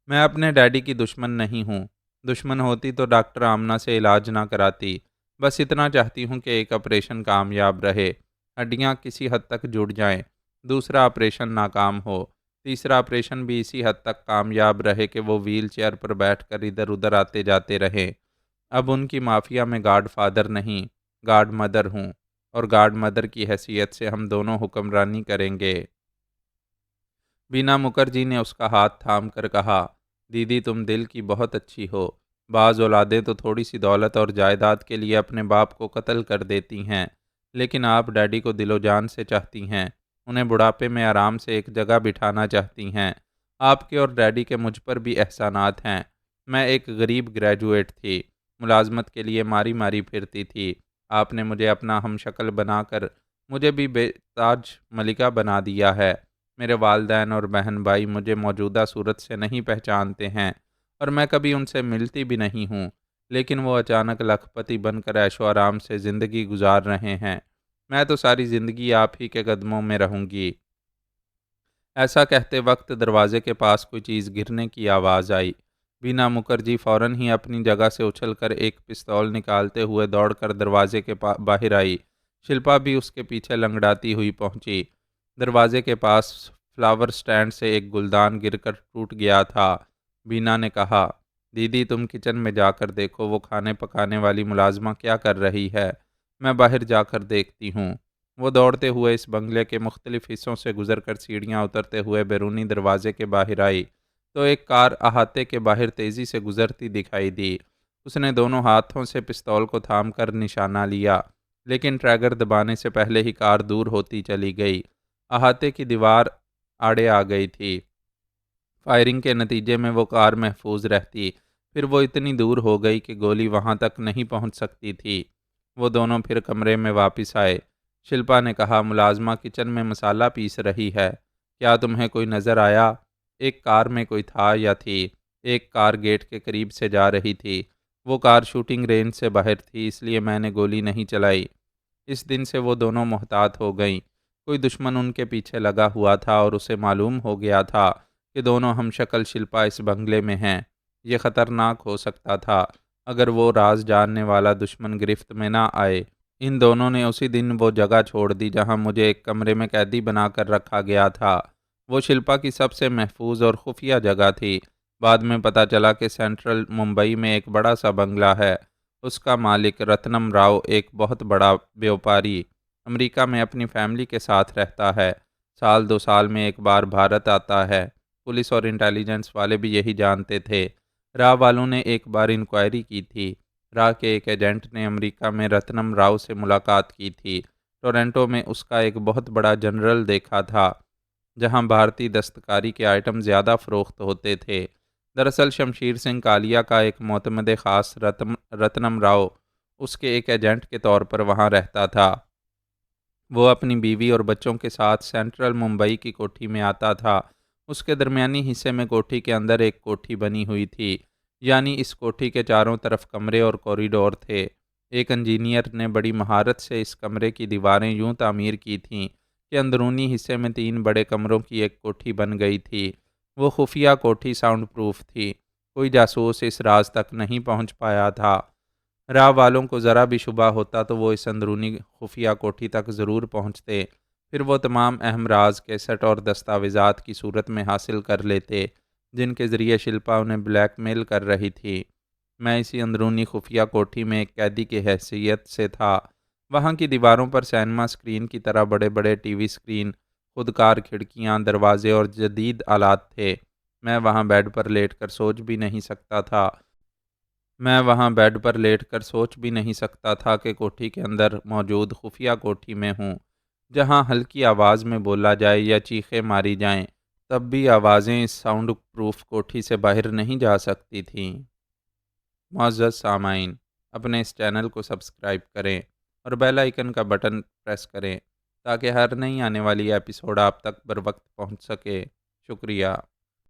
Speaker 1: میں اپنے ڈیڈی کی دشمن نہیں ہوں، دشمن ہوتی تو ڈاکٹر آمنہ سے علاج نہ کراتی۔ بس اتنا چاہتی ہوں کہ ایک آپریشن کامیاب رہے، ہڈیاں کسی حد تک جڑ جائیں، دوسرا آپریشن ناکام ہو، تیسرا آپریشن بھی اسی حد تک کامیاب رہے کہ وہ ویل چیئر پر بیٹھ کر ادھر ادھر آتے جاتے رہیں۔ اب ان کی مافیا میں گاڈ فادر نہیں، گاڈ مدر ہوں، اور گاڈ مدر کی حیثیت سے ہم دونوں حکمرانی کریں گے۔ بینا مکرجی نے اس کا ہاتھ تھام کر کہا دیدی تم دل کی بہت اچھی ہو، بعض اولادیں تو تھوڑی سی دولت اور جائیداد کے لیے اپنے باپ کو قتل کر دیتی ہیں، لیکن آپ ڈیڈی کو دل و جان سے چاہتی ہیں، انہیں بڑھاپے میں آرام سے ایک جگہ بٹھانا چاہتی ہیں۔ آپ کے اور ڈیڈی کے مجھ پر بھی احسانات ہیں۔ میں ایک غریب گریجویٹ تھی، ملازمت کے لیے ماری ماری پھرتی تھی۔ آپ نے مجھے اپنا ہم شکل بنا کر مجھے بھی بے تاج ملکہ بنا دیا ہے۔ میرے والدین اور بہن بھائی مجھے موجودہ صورت سے نہیں پہچانتے ہیں اور میں کبھی ان سے ملتی بھی نہیں ہوں، لیکن وہ اچانک لاکھ پتی بن کر عیش و آرام سے زندگی گزار رہے ہیں۔ میں تو ساری زندگی آپ ہی کے قدموں میں رہوں گی۔ ایسا کہتے وقت دروازے کے پاس کوئی چیز گرنے کی آواز آئی۔ بینا مکھرجی فوراً ہی اپنی جگہ سے اچھل کر ایک پستول نکالتے ہوئے دوڑ کر دروازے کے باہر آئی۔ شلپا بھی اس کے پیچھے لنگڑاتی ہوئی پہنچی۔ دروازے کے پاس فلاور سٹینڈ سے ایک گلدان گر کر ٹوٹ گیا تھا۔ بینا نے کہا، دیدی تم کچن میں جا کر دیکھو وہ کھانے پکانے والی ملازمہ کیا کر رہی ہے، میں باہر جا کر دیکھتی ہوں۔ وہ دوڑتے ہوئے اس بنگلے کے مختلف حصوں سے گزر کر سیڑھیاں اترتے ہوئے بیرونی دروازے کے باہر آئی تو ایک کار احاطے کے باہر تیزی سے گزرتی دکھائی دی۔ اس نے دونوں ہاتھوں سے پستول کو تھام کر نشانہ لیا، لیکن ٹریگر دبانے سے پہلے ہی کار دور ہوتی چلی گئی۔ احاطے کی دیوار آڑے آ گئی تھی۔ فائرنگ کے نتیجے میں وہ کار محفوظ رہتی، پھر وہ اتنی دور ہو گئی کہ گولی وہاں تک نہیں پہنچ سکتی تھی۔ وہ دونوں پھر کمرے میں واپس آئے۔ شلپا نے کہا، ملازمہ کچن میں مسالہ پیس رہی ہے، کیا تمہیں کوئی نظر آیا؟ ایک کار میں کوئی تھا یا تھی؟ ایک کار گیٹ کے قریب سے جا رہی تھی۔ وہ کار شوٹنگ رینج سے باہر تھی، اس لیے میں نے گولی نہیں چلائی۔ اس دن سے وہ دونوں محتاط ہو گئیں۔ کوئی دشمن ان کے پیچھے لگا ہوا تھا اور اسے معلوم ہو گیا تھا کہ دونوں ہم شکل شلپا اس بنگلے میں ہیں۔ یہ خطرناک ہو سکتا تھا اگر وہ راز جاننے والا دشمن گرفت میں نہ آئے۔ ان دونوں نے اسی دن وہ جگہ چھوڑ دی جہاں مجھے ایک کمرے میں قیدی بنا کر رکھا گیا تھا۔ وہ شلپا کی سب سے محفوظ اور خفیہ جگہ تھی۔ بعد میں پتہ چلا کہ سینٹرل ممبئی میں ایک بڑا سا بنگلہ ہے۔ اس کا مالک رتنم راؤ ایک بہت بڑا بیوپاری امریکہ میں اپنی فیملی کے ساتھ رہتا ہے۔ سال دو سال میں ایک بار بھارت آتا ہے۔ پولیس اور انٹیلیجنس والے بھی یہی جانتے تھے۔ راؤ والوں نے ایک بار انکوائری کی تھی۔ راؤ کے ایک ایجنٹ نے امریکہ میں رتنم راؤ سے ملاقات کی تھی۔ ٹورنٹو میں اس کا ایک بہت بڑا جنرل دیکھا تھا جہاں بھارتی دستکاری کے آئٹم زیادہ فروخت ہوتے تھے۔ دراصل شمشیر سنگھ کالیا کا ایک معتمد خاص رتنم راؤ اس کے ایک ایجنٹ کے طور پر وہاں رہتا تھا۔ وہ اپنی بیوی اور بچوں کے ساتھ سینٹرل ممبئی کی کوٹھی میں آتا تھا۔ اس کے درمیانی حصے میں کوٹھی کے اندر ایک کوٹھی بنی ہوئی تھی، یعنی اس کوٹھی کے چاروں طرف کمرے اور کوریڈور تھے۔ ایک انجینئر نے بڑی مہارت سے اس کمرے کی دیواریں یوں تعمیر کی تھیں کہ اندرونی حصے میں 3 بڑے کمروں کی ایک کوٹھی بن گئی تھی۔ وہ خفیہ کوٹھی ساؤنڈ پروف تھی، کوئی جاسوس اس راز تک نہیں پہنچ پایا تھا۔ راہ والوں کو ذرا بھی شبہ ہوتا تو وہ اس اندرونی خفیہ کوٹھی تک ضرور پہنچتے، پھر وہ تمام اہم راز کیسٹ اور دستاویزات کی صورت میں حاصل کر لیتے جن کے ذریعے شلپا انہیں بلیک میل کر رہی تھی۔ میں اسی اندرونی خفیہ کوٹھی میں ایک قیدی کی حیثیت سے تھا۔ وہاں کی دیواروں پر سینما اسکرین کی طرح بڑے بڑے ٹی وی اسکرین، خودکار کھڑکیاں، دروازے اور جدید آلات تھے۔ میں وہاں بیڈ پر لیٹ کر سوچ بھی نہیں سکتا تھا کہ کوٹھی کے اندر موجود خفیہ کوٹھی میں ہوں، جہاں ہلکی آواز میں بولا جائے یا چیخیں ماری جائیں تب بھی آوازیں اس ساؤنڈ پروف کوٹھی سے باہر نہیں جا سکتی تھیں۔ معزز سامعین، اپنے اس چینل کو سبسکرائب کریں اور بیل آئیکن کا بٹن پریس کریں تاکہ ہر نئی آنے والی ایپیسوڈ آپ تک بر وقت پہنچ سکے۔ شکریہ۔